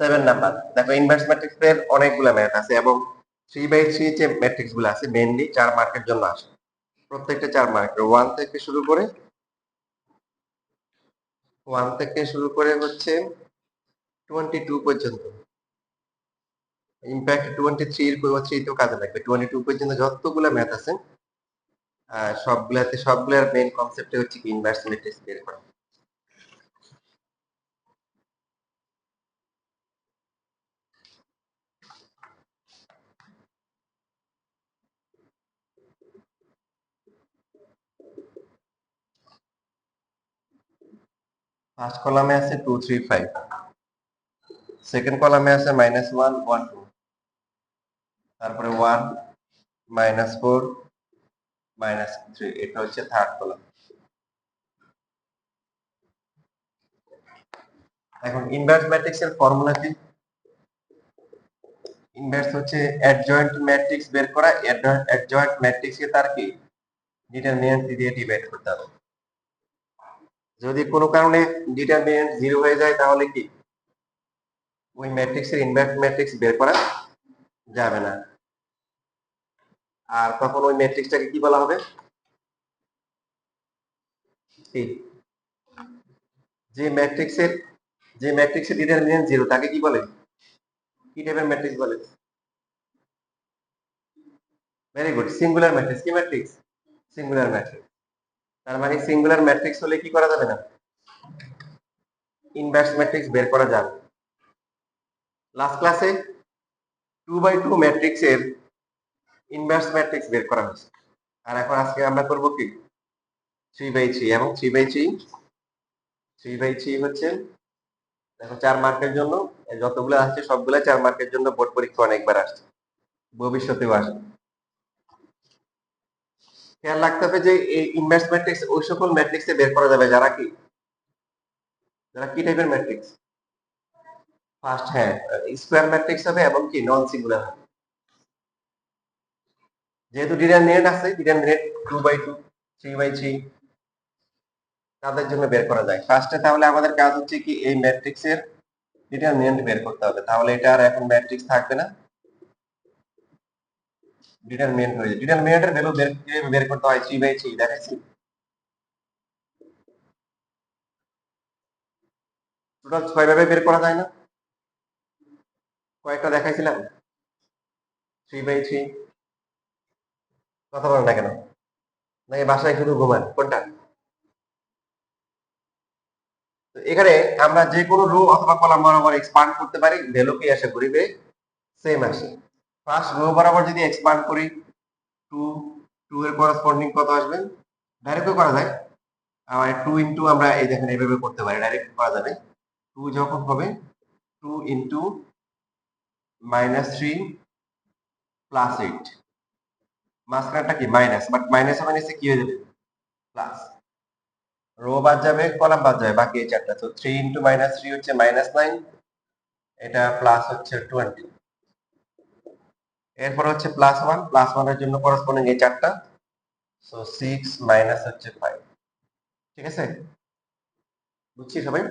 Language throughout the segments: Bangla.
7 নাম্বার দেখো ইনভার্স ম্যাট্রিক্স এর অনেকগুলো ম্যাথ আছে এবং 3/3 যে ম্যাট্রিক্স গুলো আছে মেইনলি 4 মার্কের জন্য আসে প্রত্যেকটা 4 মার্কের 1 থেকে শুরু করে হচ্ছে 22 পর্যন্ত ইনফ্যাক্ট 23 তো কাজে লাগবে 22 পর্যন্ত যতগুলো ম্যাথ আছে সবগুলার মেইন কনসেপ্ট হচ্ছে কি ইনভার্স ম্যাট্রিক্স বের করা। ফার্স্ট কলামে আছে 2 3 5, সেকেন্ড কলামে আছে -1 1 2, তারপরে 1 -4 -3, এটা হচ্ছে থার্ড কলাম। এখন ইনভার্স ম্যাট্রিক্স এর ফর্মুলা কি? ইনভার্স হচ্ছে অ্যাডজয়েন্ট ম্যাট্রিক্স বের করা, অ্যাডজয়েন্ট ম্যাট্রিক্সকে তার কি ডিটারমিনেন্ট দিয়ে ডিভাইড করতে হবে। যদি কোনো কারণে ডিটারমিনেন্ট 0 হয়ে যায় তাহলে কি ওই ম্যাট্রিক্সের ইনভার্স ম্যাট্রিক্স বের করা যাবে না, আর তখন ওই ম্যাট্রিক্সটাকে কি বলা হবে? যে ম্যাট্রিক্সের ডিটারমিনেন্ট 0 তাকে কি বলে? কি টাইপের ম্যাট্রিক্স বলে? Very good, singular matrix. কি ম্যাট্রিক্স? Singular matrix. তার মানে সিঙ্গুলার ম্যাট্রিক্স হলে কি করা যাবে না? ইনভার্স ম্যাট্রিক্স বের করা যাবে। লাস্ট ক্লাসে 2/2 ম্যাট্রিক্সের ইনভার্স ম্যাট্রিক্স বের করা হয়েছে, আর এখন আজকে আমরা করব কি 3/3, এবং 3/3 হচ্ছে দেখো 4 মার্কের জন্য, যতগুলো আসছে সবগুলা 4 মার্কের জন্য বোর্ড পরীক্ষা অনেকবার আসছে, ভবিষ্যতেও আসবে। খেয়াল রাখতে হবে যে এই ইনভার্স ম্যাট্রিক্স ওই সকল ম্যাট্রিক্সে বের করা যাবে যারা কি টাইপের ম্যাট্রিক্স? ফার্স্ট, হ্যাঁ, স্কোয়ার ম্যাট্রিক্স হবে এবং কি নন সিঙ্গুলার হবে। যেহেতু ডিটারমিনেন্ট আছে, ডিটারমিনেন্ট 2/2 3/3 তাদের জন্য বের করা যায় ফার্স্টে। তাহলে আমাদের কাজ হচ্ছে কি এই ম্যাট্রিক্সের ডিটারমিনেন্ট বের করতে হবে, তাহলে এটা আর এখন ম্যাট্রিক্স থাকবে না, ডিটারমিনেন্ট হয়ে যায়। ডিটারমিনেন্টের ভ্যালু বের করতে হয় 3/3 দেখাইছি। টোটাল 6 ভাবে বের করা যায় না? কয়েকটা দেখাইছিলাম 3/3। কথা বলেন না কেন? নাকি বাসায় শুধু ঘুমান? কোনটা? তো এখানে আমরা যে কোনো রো অথবা কলাম বরাবর এক্সপান্ড করতে পারি, ভ্যালু কি আসে? ঘুরিবে সেম আসে। ফার্স্ট রো বরাবর যদি এক্সপান্ড করি 2 2 এর করসপন্ডিং কত আসবে? ডাইরেক্ট করা যায়, আর 2 ইনটু আমরা এই দেখেন এইভাবে করতে পারি, ডাইরেক্ট করা যাবে। 2 যখন হবে 2 ইনটু -3 প্লাস 8, মাঝখানটা কি মাইনাস, বাট মাইনাস মাইনাসে কি হয়ে যাবে? প্লাস। রো বাদ যাবে, কলাম বাদ যাবে, বাকি এই চারটা। তো 3 ইনটু -3 হচ্ছে -9, এটা প্লাস হচ্ছে 20, এরপর হচ্ছে +1, +1 এর জন্য করসপন্ডিং এই চারটা, সো 6 মাইনাস হচ্ছে 5। ঠিক আছে, বুঝছি সবাই?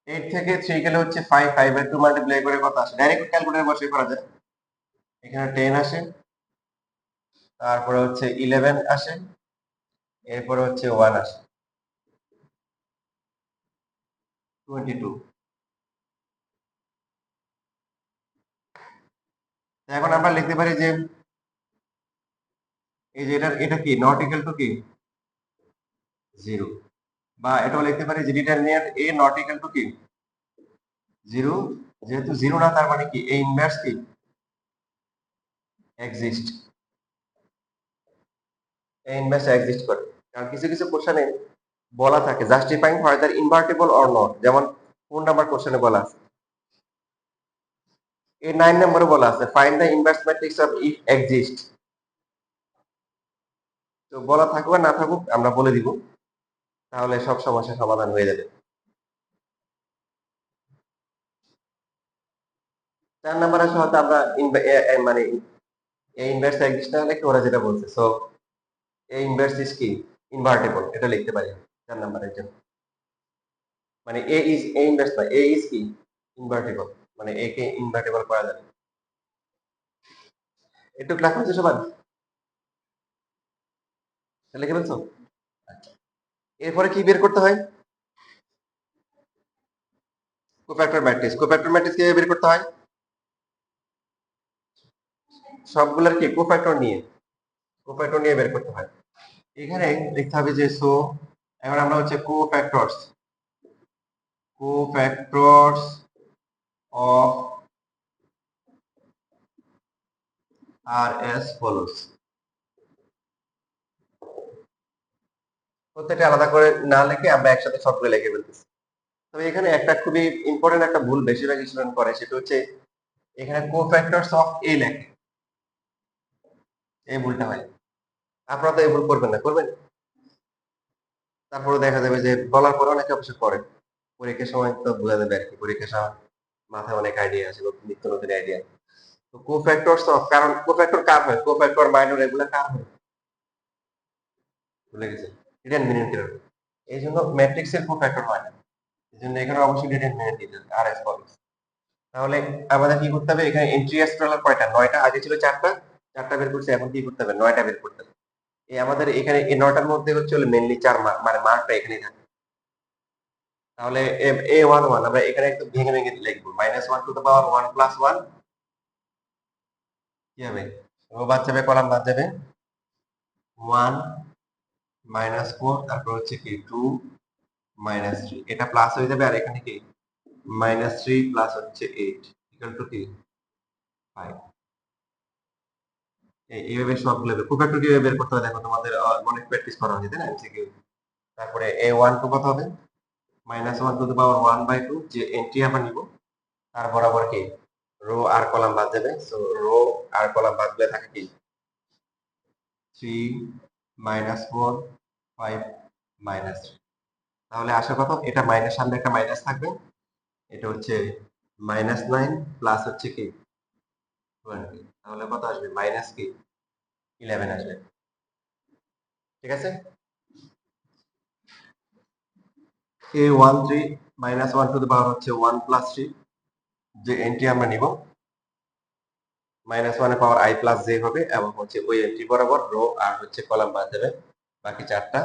8 থেকে 3 গেলে হচ্ছে 5, 5 এর 2 মাল্টিপ্লাই করে কত আসে? ডাইরেক্ট ক্যালকুলেটর বসে করা যায়। এখানে 10 আসে, তারপরে হচ্ছে 11 আসে, এরপরে হচ্ছে 1 আসে, 22। এখন আমরা লিখতে পারি যে এই যে এটা কি নট ইকুয়াল টু কি 0, বা এটাও লিখতে পারি যে determinant a not equal to কি 0। যেহেতু 0 না, তার মানে কি এই ইনভার্স কি এক্সিস্ট, এই ইনভার্স এক্সিস্ট করে। কারণ কিছু কিছু কোশ্চেনে বলা থাকে জাস্টিফাইং হোয়েদার ইনভার্টিবল অর নট, যেমন কোন নাম্বার কোশ্চেনে বলা আছে? এই 9 নম্বরে বলা আছে find the inverse matrix of if exist. তো বলা থাকুক আর না থাকুক আমরা বলে দিব, তাহলে সব সমস্যার সমাধান হয়ে যাবে। 4 নাম্বার আসলে হয়তো আমরা মানে এই ইনভার্স এক্সিস্ট না হলে কি ওরা যেটা বলছে, সো এই ইনভার্স ইজ কি ইনভার্টিবল, এটা লিখতে পারি 4 নাম্বারের জন্য। মানে এ ইজ এ ইনভার্স না, এ ইজ কি ইনভার্টেবল, মানে এ কে ইনভার্টেবল করা যাবে। একটু ক্লাস হচ্ছে সবার, লিখে ফেলছো? আচ্ছা। এরপরে কি বের করতে হয়? Cofactor matrix. কোফ্যাক্টর ম্যাট্রিক্স কিভাবে বের করতে হয়? সবগুলোর কি কোফ্যাক্টর নিয়ে বের করতে হয়। এখানে লিখতে হবে যে সো এখন আমরা হচ্ছে কোফ্যাক্টরস অফ আর এস ফলোস। প্রত্যেকটা আলাদা করে না লিখে আমরা একসাথে সবগুলো লিখে ফেলতেছি। তবে এখানে একটা খুবই ইম্পর্টেন্ট একটা ভুল বেশিরভাগ স্টুডেন্ট করে, সেটা হচ্ছে এখানে কোফ্যাক্টরস অফ এ লেখে, এই ভুলটা হয়। আপনারা তো এই ভুল করবেন না, করবেন? তারপরে দেখা যাবে যে বলার পরে অনেকে অবশ্য করে, পরীক্ষার সময় তো বোঝা যাবে আর কি, পরীক্ষার সময় মাথায় অনেক আইডিয়া আছে, নিত্য নতুন আইডিয়া। তো কোফ্যাক্টরস অফ, কারণ কোফ্যাক্টর কার হয়, কোফ্যাক্টর মাইনর এগুলো কার হয় ভুলে গেছেন, ডিটারমিনেন্টের হয়। এই জন্য ম্যাট্রিক্সের কোফ্যাক্টর হয় না, এই জন্য এখানে অবশ্যই ডিটারমিনেন্ট দিতে হবে আর এস ফলোস। তাহলে আমাদের কি করতে হবে, এখানে এন্ট্রি আসলে কয়টা, 9টা, আগে ছিল 4টা, 4টা বের করছে, এখন কি করতে হবে, 9টা বের করতে হবে। এই আমাদের এখানে এই 9টার মধ্যে হচ্ছে মেনলি 4 মার্ক, মানে মার্কটা এখানেই থাকে। তাহলে এ ওয়ান ওয়ান আমরা এখানে একটু ভেঙে ভেঙে লিখবো, -1 * 1 + 1 কি হবে, রো বাদ যাবে, কলাম বাদ যাবে, 1 -4, তারপর হচ্ছে কি 2 -3, এটা প্লাস হয়ে যাবে, আর এখানে কি -3 প্লাস হচ্ছে 8 ইকুয়াল টু কি 5। এইভাবে সবগুলো খুব একটু কিভাবে বের করতে হবে দেখো, তোমাদের অনেক প্র্যাকটিস করা হয়েছে তাই না এমসিকিউ। তারপরে a12 কত হবে, -1 ^ 1/2, যে এন্ট্রি আমরা নিব তার বরাবর কি রো আর কলাম বাদ যাবে, সো রো আর কলাম বাদ গেলে থাকে কি 3 -4 5 -3। তাহলে আসল কথা, এটা মাইনাস, সামনে একটা মাইনাস থাকবে, এটা হচ্ছে -9 প্লাস হচ্ছে কি 20, তাহলে কত আসবে, মাইনাস কি 11 আসবে। ঠিক আছে, a13 -1 হচ্ছে 1 + 3, যে এন্ট্রি আমরা নিব -1 এর পাওয়ার i + j হবে, এবং হচ্ছে ওই এন্ট্রি বরাবর রো আর হচ্ছে কলাম বাদ দেবে, বাকি চারটা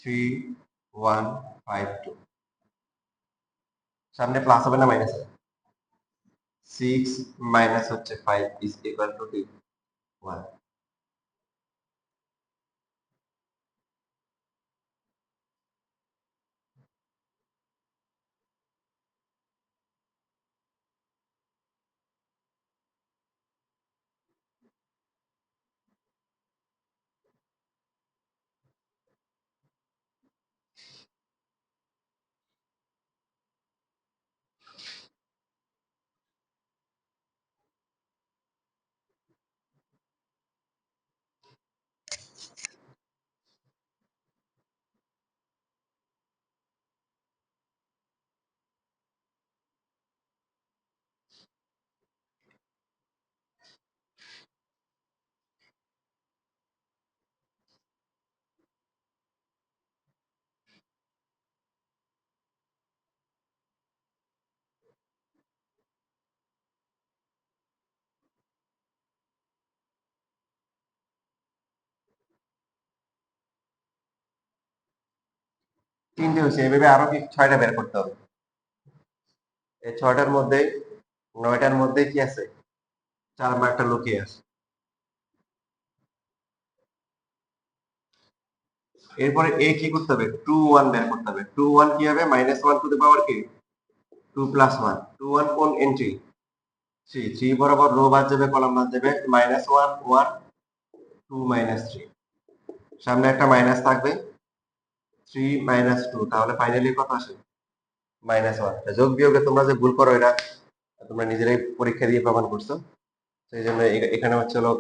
3 1 5 2, সামনে প্লাস হবে না মাইনাস হবে, 6 মাইনাস হচ্ছে 5 ইজ ইকুয়াল টু 1। তিনটে হচ্ছে, এভাবে আরো কি 6টা বের করতে হবে। এই 6টার মধ্যে 9টার মধ্যে কি আছে, 4 মার্কটা লুকিয়ে আছে। এরপরে এ কি করতে হবে, 2 1 বের করতে হবে। 2 1 কি হবে, -1 কি 2 + 1, 2 1 কোন এন্ট্রি, 3, 3 বরাবর রো বাদ যাবে, কলাম বাদ যাবে, -1 1 2 -3, সামনে একটা মাইনাস থাকবে, 3 -2, তাহলে ফাইনালি কত আসে, -1। যোগ বিয়োগে তোমরা যে ভুল করো, এটা তোমরা নিজেরাই পরীক্ষা দিয়ে প্রমাণ করছো, সেই জন্য এখানে হচ্ছে হলো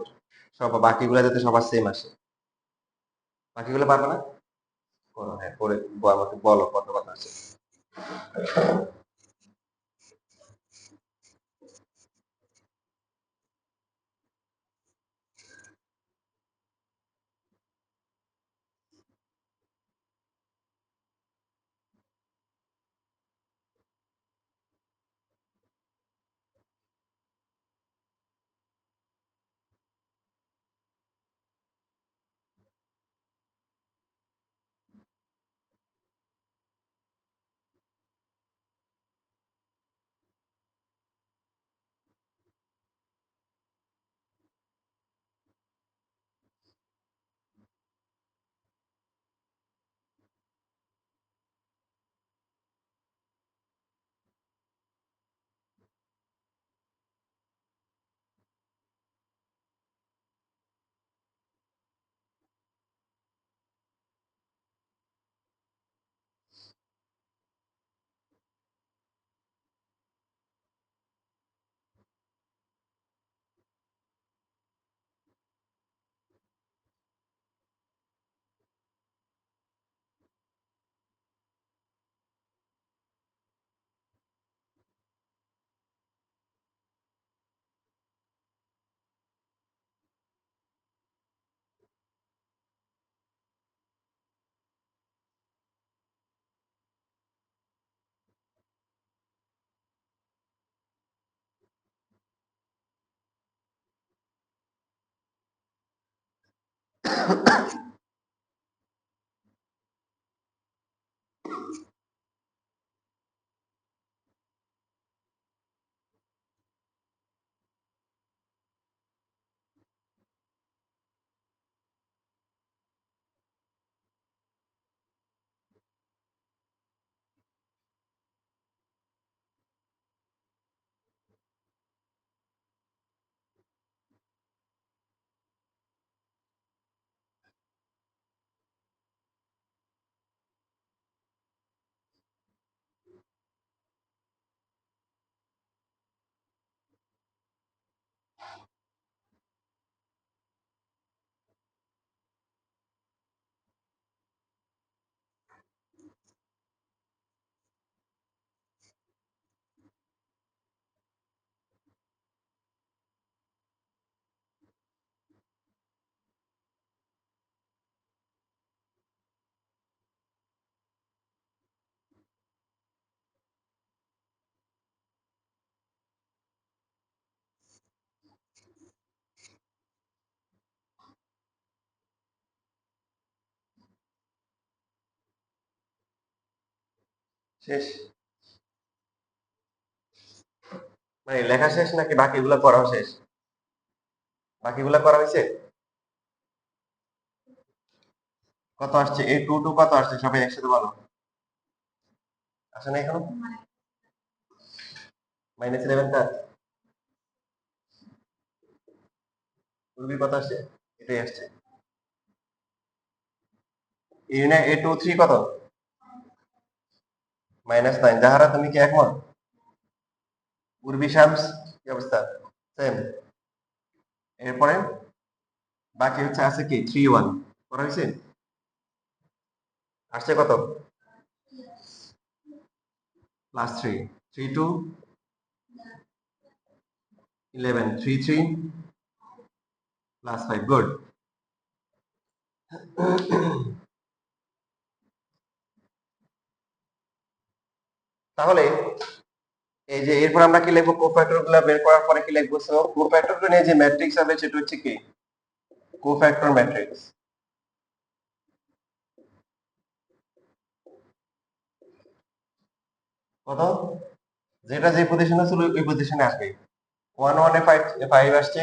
সব বাকিগুলো যাতে সবার সেম আসে। বাকিগুলো পারবে না, করো, হ্যাঁ পরে আমাকে বলো কত কত আছে। শেষ? মানে লেখা শেষ নাকি বাকিগুলো করা শেষ? বাকিগুলো করা হয়েছে? কত আসছে? এই টু টু কত আসছে? সবাই একসাথে বলো। আসে না এখনো? -11টা পূর্বী কত আসছে? এটাই আসছে। এ টু থ্রি কত? -9। যাহারা তুমি কি একমত? পূর্বী শামস কি অবস্থা? সেম। এরপরে বাকি হচ্ছে আছে কি 3 1 করা হয়েছে? আসছে কত? +3 3 2 11 3 3 +5 গুড। তাহলে এই যে এরপর আমরা কি লিখবো? কোফ্যাক্টর গুলো বের করার পরে কি লিখবো? সো কোফ্যাক্টর গুলো নিয়ে যে ম্যাট্রিক্স হবে সেটা হচ্ছে কি কোফ্যাক্টর ম্যাট্রিক্স। কত? যেটা যে পজিশনে ছিল ওই পজিশনে আসবে। 1 1 এ 5 আসছে,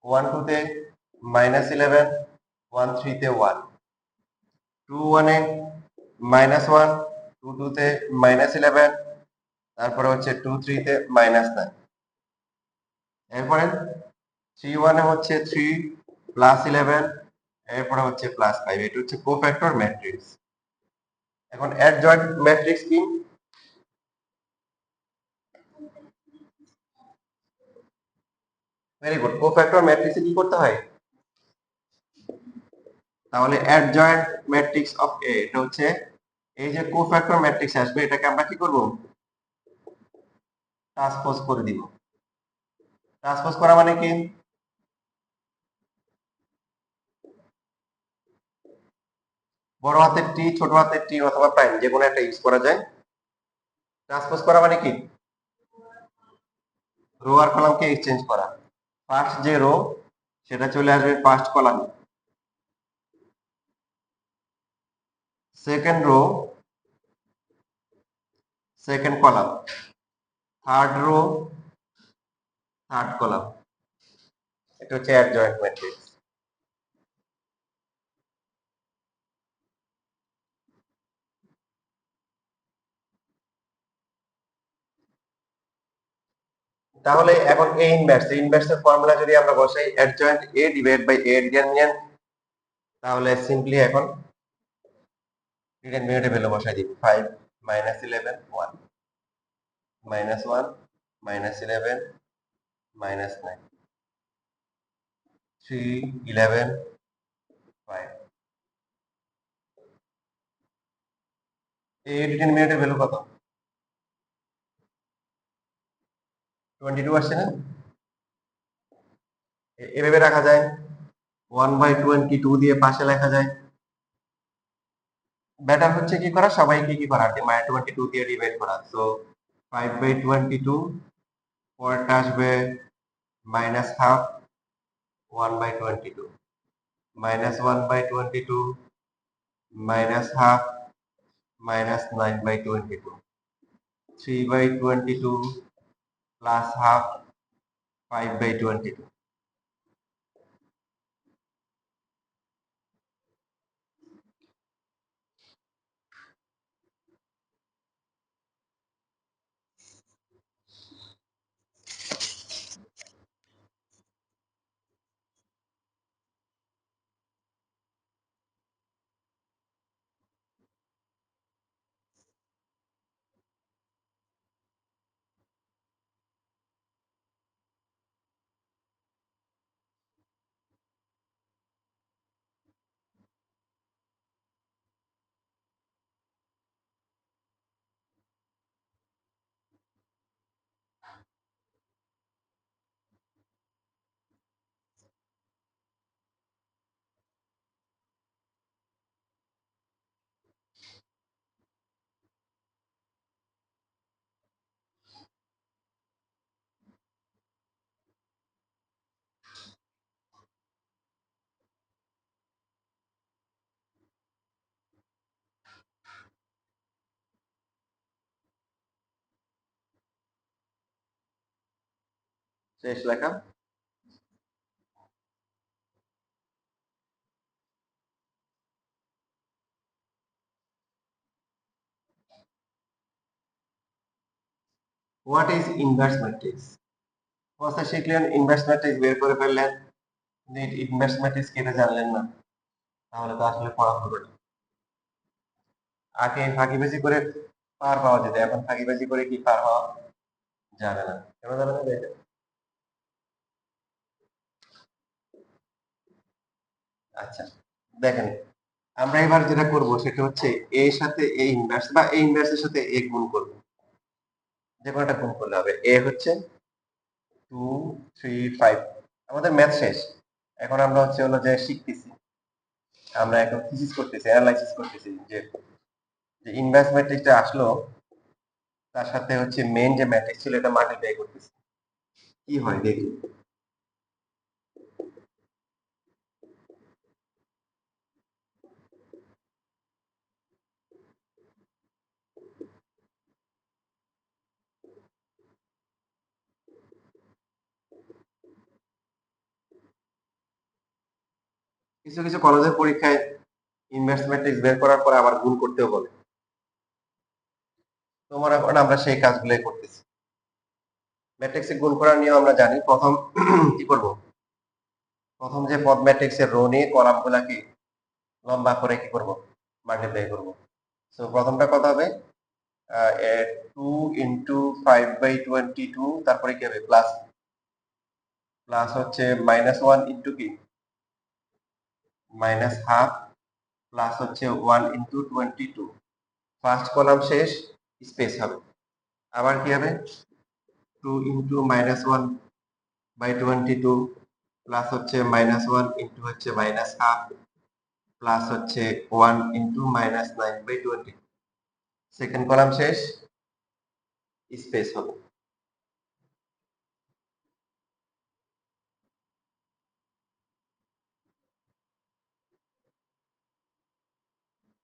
1 2 তে -11, 1 3 তে 1, 2 1 এ -1, 2 2 তে -11, তারপরে হচ্ছে 2 3 তে -9। এরপরে 3 1 এ হচ্ছে 3 +11, এরপরে হচ্ছে +5। এটা হচ্ছে কোফ্যাক্টর ম্যাট্রিক্স। এখন অ্যাডজয়েন্ট ম্যাট্রিক্স কি? Very good. কোফ্যাক্টর ম্যাট্রিক্সে কি করতে হয়? তাহলে অ্যাডজয়েন্ট ম্যাট্রিক্স অফ এ এটা হচ্ছে এই যে কোফ্যাক্টর ম্যাট্রিক্স আসবে এটাকে আমরা কি করব? ট্রান্সপোজ করে দিব। ট্রান্সপোজ করা মানে কি? বড় হাতের টি, ছোট হাতের টি অথবা প্রাইম যে কোনো একটা ইউজ করা যায়। ট্রান্সপোজ করা মানে কি? রো আর কলামকে এক্সচেঞ্জ করা। ফার্স্ট যে রো সেটা চলে আসবে ফার্স্ট কলামে, second rho second column, third rho third column. এটা হচ্ছে অ্যাডজয়েন্ট ম্যাট্রিক্স। তাহলে এখন এ ইনভার্স ইনভার্সের ফর্মুলা যদি আমরা বসাই adjoint A divide by A determinant, তাহলে সিম্পলি এখন ডিটারমিনেন্টে ভ্যালু বসাই দিব। 5 -11 1 -1 -11 -9 3 11 5। এই ডিটারমিনেন্টের ভ্যালু কত? 22 আসছে না? এভাবে রাখা যায়। 1/22 দিয়ে পাশে লেখা যায়। বেটার হচ্ছে কি করা, সবাইকে কি করা, -22 দিয়ে ডিভাইড করা। সো 5/22, পরেরটা আসবে -12, 1/22। -1/22 minus half minus 9/22, 3/22 plus half 5/22. শেষ লেখা। What is inverse matrix? ফার্স্টে শিখলেন ইনভার্স ম্যাট্রিক্স বের করে ফেললেন, ইনভার্স ম্যাট্রিক্স কেটে জানলেন না, তাহলে তো আসলে পড়া হবে না। আগে ফাঁকিবাজি করে পার পাওয়া যেত, এখন ফাঁকিবাজি করে কি পার পাওয়া যাবে না। কেন যাবে না? দেখেন, আচ্ছা দেখেন, আমরা এবার যেটা করব সেটা হচ্ছে এর সাথে এ ইনভার্স বা এ ইনভার্সের সাথে এ গুণ করব। যে কোনোটা গুণ করলে হবে। এ হচ্ছে 2 3 5। আমাদের ম্যাথ শেষ। এখন আমরা হচ্ছে হলো যে শিখতেছি, আমরা এখন থিসিস করতেছি, অ্যানালাইসিস করতেছি যে যে ইনভার্স ম্যাট্রিক্সটা আসলো তার সাথে হচ্ছে মেইন যে ম্যাট্রিক্স ছিল এটা মাল্টিপ্লাই করতেছি, কি হয় দেখি। কিছু কিছু কলেজের পরীক্ষায় ইনভার্স ম্যাট্রিক্স বের করার পর আবার গুণ করতেও বলে। তোমার এখন আমরা সেই কাজগুলোই করতেছি। ম্যাট্রিক্সে গুণ করার নিয়ম আমরা জানি। প্রথম কি করব, প্রথম যে পদ ম্যাট্রিক্সের রো নিয়ে কলামগুলাকে লম্বা করে কি করব, মাল্টিপ্লাই করব। সো প্রথমটা কত হবে, 2 × 5/22, তারপরে কি হবে প্লাস, প্লাস হচ্ছে -1 ইন্টু কি -হাফ, প্লাস হচ্ছে 1 × 22। ফার্স্ট কলাম শেষ, স্পেস হবে। আবার কি হবে, 2 × -1/22 প্লাস হচ্ছে -1 ইন্টু হচ্ছে -হাফ, প্লাস হচ্ছে 1 × -9/20। সেকেন্ড কলাম শেষ, স্পেস হবে।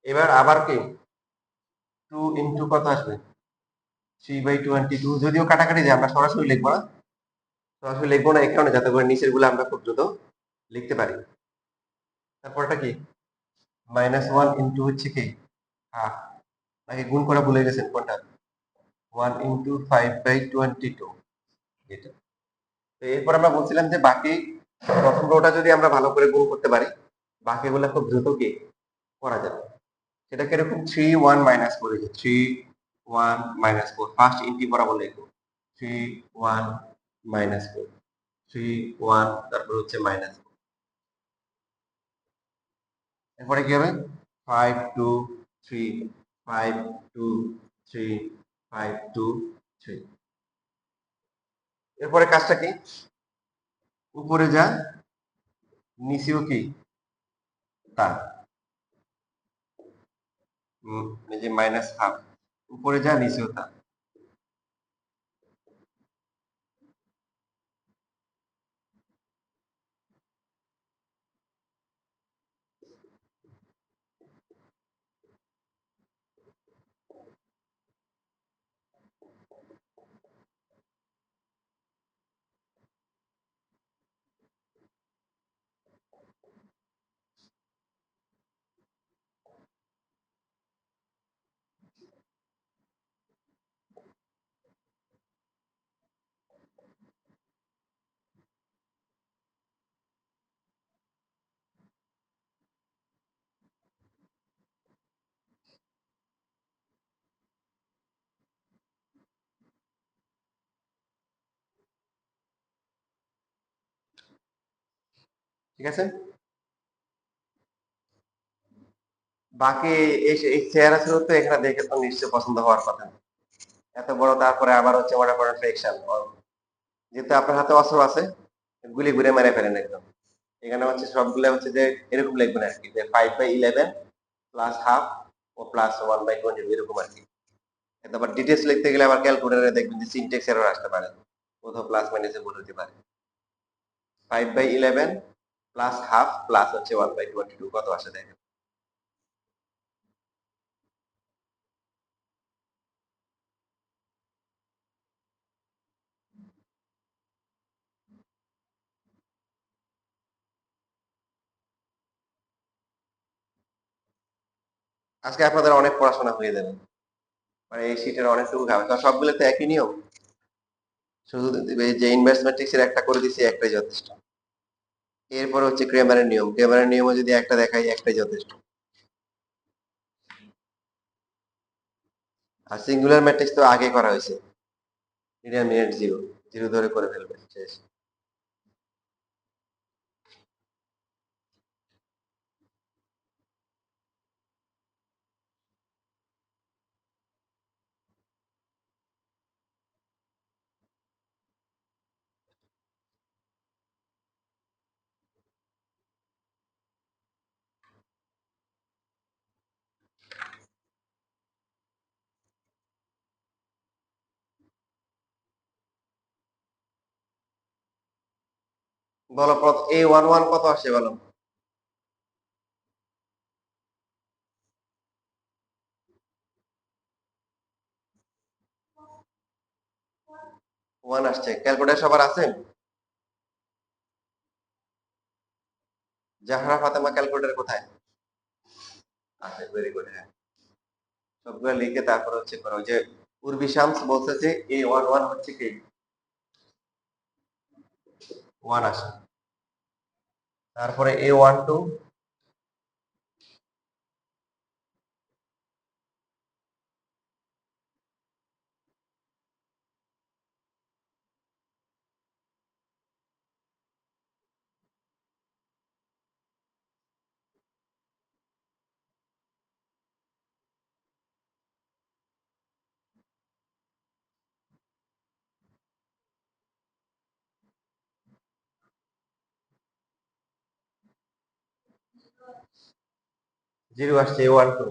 এবার আবার কি 2 ইন্টু কত আসবে, 3/22। যদিও কাটাকাটি যায়, আমরা সরাসরি লিখবো না, সরাসরি লিখবো না এই কারণে যাতে করে নিচের গুলো আমরা খুব দ্রুত লিখতে পারি। তারপরটা কি -1 ইন্টু হচ্ছে কি হাফ, নাকি গুণ করা ভুলে গেছেন কোনটা, 1 × 5/22, এটা। তো এরপর আমরা বলছিলাম যে বাকি প্রথম রোটা যদি আমরা ভালো করে গুণ করতে পারি, বাকিগুলো খুব দ্রুত কি করা যাবে। সেটা কিরকম, 3 1 -4, 3 1 - 4 ফার্স্ট ইন্টি বরাবর লিখবো, 3 1 - 4, 3 1, তারপর হচ্ছে -4। এরপরে কি হবে, 5 2 3, 5 2 3, 5 2 3। এরপরে কাজটা কি, উপরে যা নিচেও কি তা, এই যে -হাফ, উপরে যা নিচেও তা। ঠিক আছে। বাকি এই চেহারা সুরত তো এখানে দেখে তো নিশ্চয় পছন্দ হওয়ার কথা না। এত বড়, তারপরে আবার হচ্ছে মনে করেন ফ্লেকশন, যেহেতু আপনার হাতে অস্ত্র আছে, গুলি ঘুরে মেরে ফেলেন একদম। এখানে হচ্ছে সবগুলো হচ্ছে যে এরকম লিখবেন আর কি, যে 5/11 প্লাস হাফ ও প্লাস 1/20 এরকম আর কি। কিন্তু আবার ডিটেলস লিখতে গেলে আবার ক্যালকুলেটরে দেখবেন যে সিনট্যাক্স এরর আসতে পারে, কোথাও প্লাস মাইনাসে ভুল হতে পারে। 5/11 প্লাস হাফ প্লাস হচ্ছে 1/22 কত আসে দেখেন। আজকে আপনাদের অনেক পড়াশোনা হয়ে যাবে, মানে এই শীটের অনেকটুকু খাবে তো, সবগুলো তো একই নিয়ম। শুধু এই যে ইনভার্স ম্যাট্রিক্সের একটা করে দিছি, একটাই যথেষ্ট। এরপর হচ্ছে ক্রেমারের নিয়ম, ক্রেমারের নিয়মও যদি একটা দেখাই, একটাই যথেষ্ট। আর সিঙ্গুলার ম্যাট্রিক্স তো আগে করা হয়েছে, ডিটারমিনেন্ট জিরো, জিরো ধরে করে ফেলবে, শেষ। বলো A11 কত আসে বলো। ওয়ান আসছে, ক্যালকুলেটর সবার আছে? জাহরা ফাতেমা ক্যালকুলেটর কোথায় আছে? ভেরি গুড, হ্যাঁ। সবগুলো লিখে তারপর হচ্ছে করো, ওই যে উর্বি শামস বলছে যে A11 হচ্ছে কি, ওয়ান আসে। তারপরে A12 জিরো আসছে, A12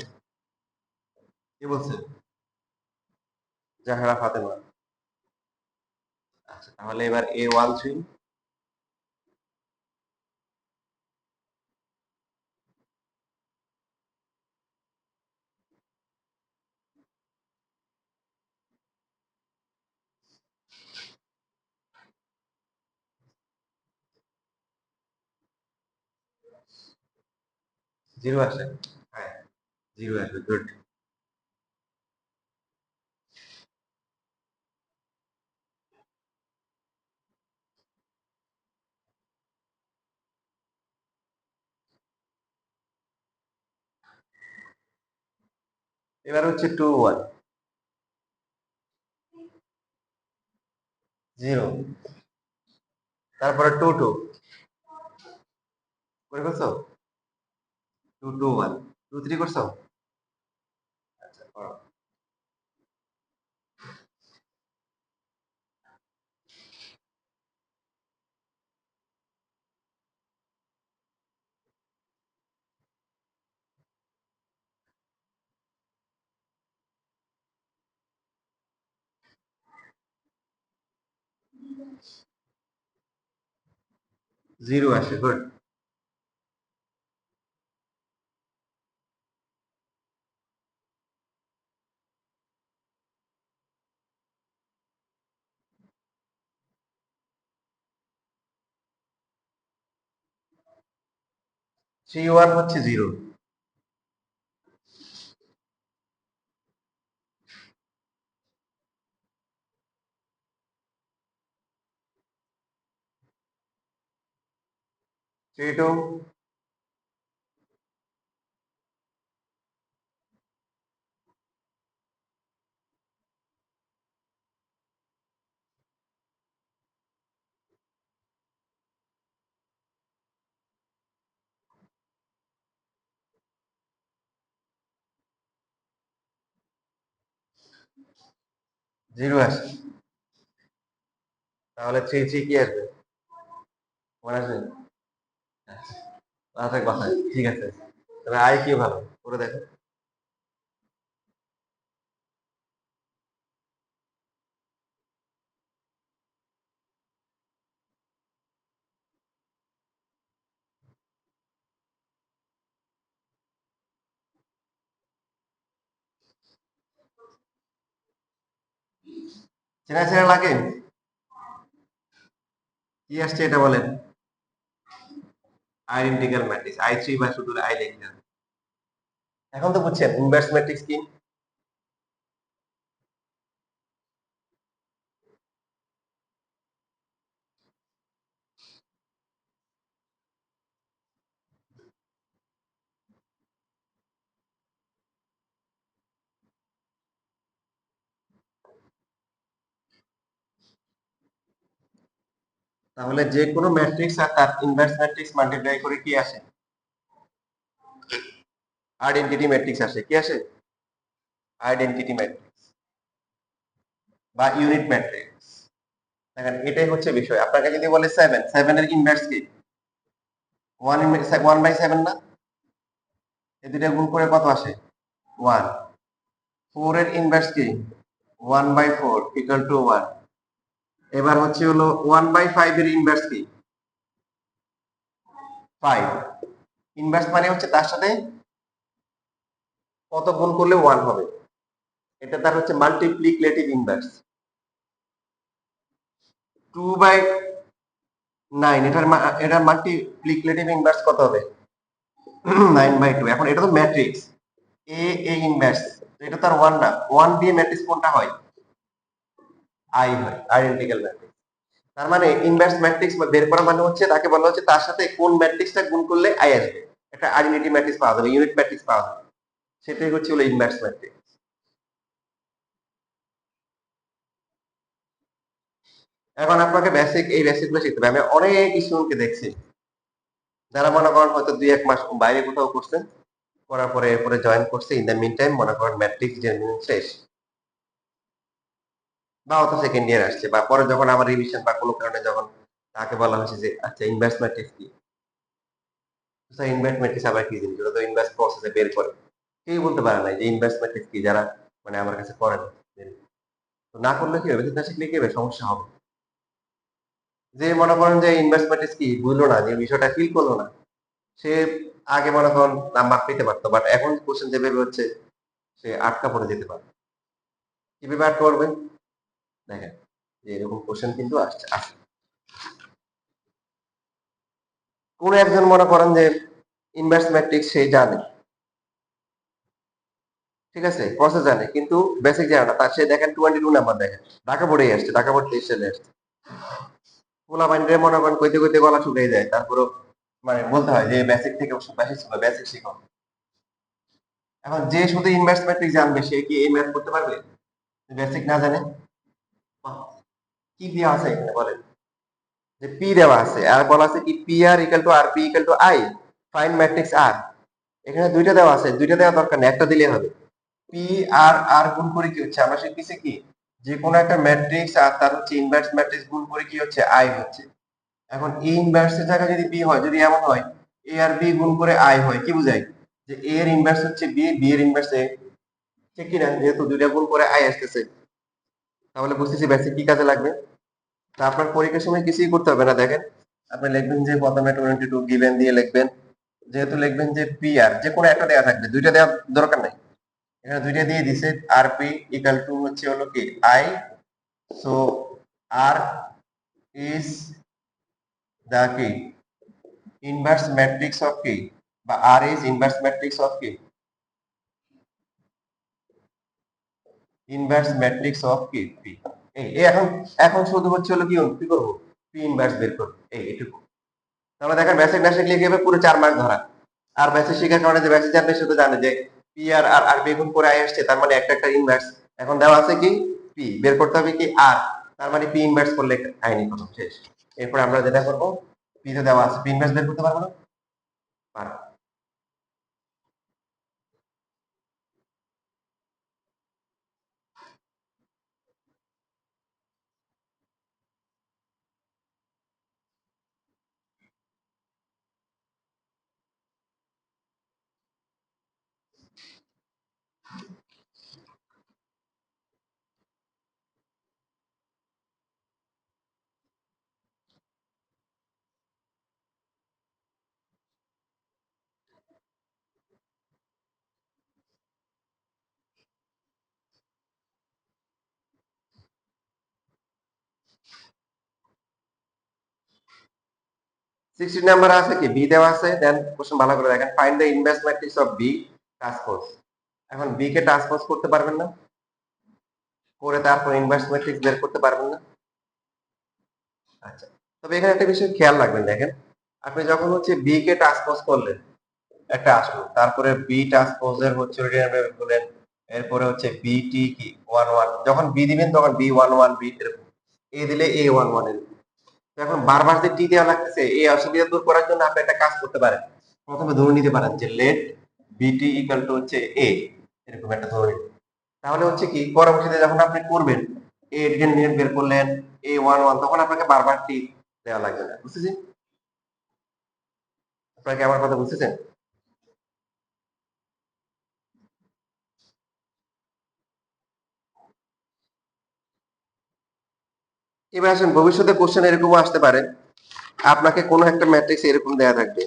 কি বলছে? জাহরা ফাতেমা। আচ্ছা, তাহলে এবার A13 জিরো আসে, হ্যাঁ, জিরো আসবে, গুড। এবার হচ্ছে 21 জিরো, তারপরে 22 করে ফেলছো, 221 23 করছো। আচ্ছা করো। জিরো আসে, গুড। 3 1 হচ্ছে 0, 3 2 0 আসে, তাহলে 3 3 কি আসবে? 1 আসবে। আচ্ছা কথা, ঠিক আছে, তবে আই কি ভালো করে দেখো। চেনা চেনা লাগে, কি আসছে এটা বলেন? আইডেন্টিক্যাল ম্যাট্রিক্স, I3 বা শুধু আই লিখলেন। এখন তো বুঝছেন ইনভার্স ম্যাট্রিক্স কি। তাহলে যে কোনো ম্যাট্রিক্স আর তার ইনভার্স ম্যাট্রিক্স মাল্টিপ্লাই করে কি আসে? আইডেন্টিটি ম্যাট্রিক্স আসে। কি আসে? আইডেন্টিটি ম্যাট্রিক্স বা ইউনিট ম্যাট্রিক্স। দেখেন এটাই হচ্ছে বিষয়। আপনাকে যদি বলে 7, 7 এর ইনভার্স কি? 1/7 না? এই দুইটা গুণ করে কত আসে? 1। 4 এর ইনভার্স কি? 1/4 ইকুয়াল টু 1। এবার হচ্ছে হলো 1/5 এর ইনভার্স কি? 5। ইনভার্স মানে হচ্ছে তার সাথে কত গুণ করলে 1 হবে। এটা তার হচ্ছে মাল্টিপ্লিকেটিভ ইনভার্স। 2/9 এটার মাল্টিপ্লিকেটিভ ইনভার্স কত হবে? 9/2। এখন এটা তো ম্যাট্রিক্স এ ইনভার্স, এটা তো আর 1 না। 1 দিয়ে ম্যাট্রিক্স কোনটা হয়? আই হয়, আইডেন্টিক্যাল ম্যাট্রিক্স। তার মানে ইনভার্স ম্যাট্রিক্স বের করা মানে হচ্ছে তাকে বলা হচ্ছে তার সাথে কোন ম্যাট্রিক্সটা গুণ করলে আই আসবে। একটা আইডেন্টিটি ম্যাট্রিক্স পাওয়া যাবে, ইউনিট ম্যাট্রিক্স পাওয়া যাবে। সেটাই হচ্ছে হলো ইনভার্স ম্যাট্রিক্স। এখন আপনাকে বেসিক এই বেসিকগুলো শিখতে হবে। আমি অনেক স্টুডেন্টকে দেখছি যারা মনে করেন হয়তো 2-1 মাস বাইরে কোথাও করছেন, করার পরে এরপরে জয়েন করছে, ইন দ্য মিন টাইম মনে করেন ম্যাট্রিক্স জেনারেশন শেষ, বা অত সেকেন্ড ইয়ার আসছে, বা পরে যখন আমার রিভিশন বা কোনো কারণে যখন তাকে বলা হয়েছে যে আচ্ছা ইনভার্স ম্যাট্রিক্স কি, স্যার ইনভার্স ম্যাট্রিক্স আবার কি জিনিস, ওটা তো ইনভার্স প্রসেসে বের করে। কেউ বলতে পারে না যে ইনভার্স ম্যাট্রিক্স কি, যারা মানে আমার কাছে করে না। তো না করলে কি হবে, না শিখলে কি হবে, সমস্যা হবে। যে মনে করেন যে ইনভার্স ম্যাট্রিক্স কি বুঝলো না, যে বিষয়টা ফিল করলো না, সে আগে মনে করেন নাম্বার পেতে পারতো, বাট এখন কোশ্চেন যেভাবে হচ্ছে সে আটকা পড়ে যেতে পারে। কিভাবে আটকা পড়বে? দেখেন যে এরকম কোশ্চেন কিন্তু আসছে আসে। কোন একজন মনে করেন যে ইনভার্স ম্যাট্রিক্স সে জানে, ঠিক আছে, প্রসেস জানে, কিন্তু বেসিক জানে না, তার সে দেখেন 22 নাম্বার দেখেন, ঢাকা বোর্ডে আসছে, ঢাকা বোর্ড 23 সালে আসছে। পোলা বাইন্ডে মনে করেন কইতে কইতে গলা শুকিয়ে যায়, তারপরে মানে বলতে হয় যে বেসিক থেকে বেসিক শিখো, বেসিক শিখো। এখন যে শুধু ইনভার্স ম্যাট্রিক্স জানবে সে কি এই ম্যাথ করতে পারবে? বেসিক না জানে? কি দেওয়া আছে এখানে বলেন? যে পি দেওয়া আছে আর বলা আছে কি P R equal to R P equal to I, find matrix R. এখানে দুইটা দেওয়া আছে, দুইটা দেওয়া দরকার নেই, একটা দিলেই হবে। পি আর আর গুণ করে কি হচ্ছে, আমরা শিখতেছি কি যে কোনো একটা ম্যাট্রিক্স আর তার হচ্ছে ইনভার্স ম্যাট্রিক্স গুণ করে কি হচ্ছে, আই হচ্ছে। এখন এ ইনভার্স এর জায়গায় যদি বি হয়, যদি এমন হয় এ আর বি গুণ করে আই হয়, কি বুঝায় যে এ এর ইনভার্স হচ্ছে বি, বি এর ইনভার্স এ, ঠিক কি না? যেহেতু দুইটা গুণ করে আই আসতেছে, তাহলে বুঝতেছি বেসিক কি কাজে লাগবে। তা আপনার পরীক্ষার সময় কিছুই করতে হবে না, দেখেন আপনি লিখবেন যে প্রথমে 22 গিভেন দিয়ে লিখবেন, যেহেতু লিখবেন যে পি আর, যে কোনো একটা দেওয়া থাকবে, দুইটা দেওয়ার দরকার নাই, এখানে দুইটা দিয়ে দিছে। আর পি ইকুয়াল টু হচ্ছে হলো কি I, so R is the কি ইনভার্স ম্যাট্রিক্স অফ কি বা R is inverse matrix of কি, ইনভার্স ম্যাট্রিক্স অফ কি পি। এই এখন এখন শুধু হচ্ছে হলো কি করবো, পি ইনভার্স বের করবো, এই এটুকু। তাহলে দেখেন বেসিক না শিখলে কি হবে, পুরো 4 মার্ক ধরা। আর বেসিক শিখার কারণে যে বেসিক জানবে শুধু জানে যে পি আর আর আর বেগুন করে আই আসছে, তার মানে একটা একটা ইনভার্স। এখন দেওয়া আছে কি পি, বের করতে হবে কি আর, তার মানে পি ইনভার্স করলে আইনি খতম, শেষ। এরপর আমরা যেটা করবো, পি তো দেওয়া আছে, পি ইনভার্স বের করতে পারবো না, পারবো। 16 নাম্বার আছে কি বি দেওয়া আছে, দেন কোশ্চেন ভালো করে দেখেন, find the inverse matrix of B transpose. এখন বি কে ট্রান্সপোজ করতে পারবেন না, করে তারপর ইনভার্স ম্যাট্রিক্স বের করতে পারবেন না। আচ্ছা, তবে এখানে একটা বিষয় খেয়াল রাখবেন, দেখেন আপনি যখন হচ্ছে বি কে ট্রান্সপোজ করলেন একটা আসলো, তারপরে বি ট্রান্সপোজের হচ্ছে বলেন, এরপরে হচ্ছে বি টি কি ওয়ান ওয়ান, যখন বি দিবেন তখন বি ওয়ান ওয়ান বি এরকম, এ দিলে এ ওয়ান ওয়ান এরকম। এখন বারবার যে টি দেওয়া লাগতেছে, এই অসুবিধা দূর করার জন্য আপনি একটা কাজ করতে পারেন, প্রথমে ধরে নিতে পারেন যে লেট বিটি ইকুয়াল টু হচ্ছে এ, এরকম একটা ধরে নিন। তাহলে হচ্ছে কি পরবর্তীতে যখন আপনি করবেন, এ ডিটারমিনেন্ট বের করলেন এ ওয়ান ওয়ান, তখন আপনাকে বারবার টি দেওয়া লাগবে না, বুঝতেছেন? আপনারা কি আমার কথা বুঝতেছেন? এবার আসেন, ভবিষ্যতে কোশ্চেন এরকমও আসতে পারে, আপনাকে কোনো একটা ম্যাট্রিক্স এরকম দেয়া থাকবে,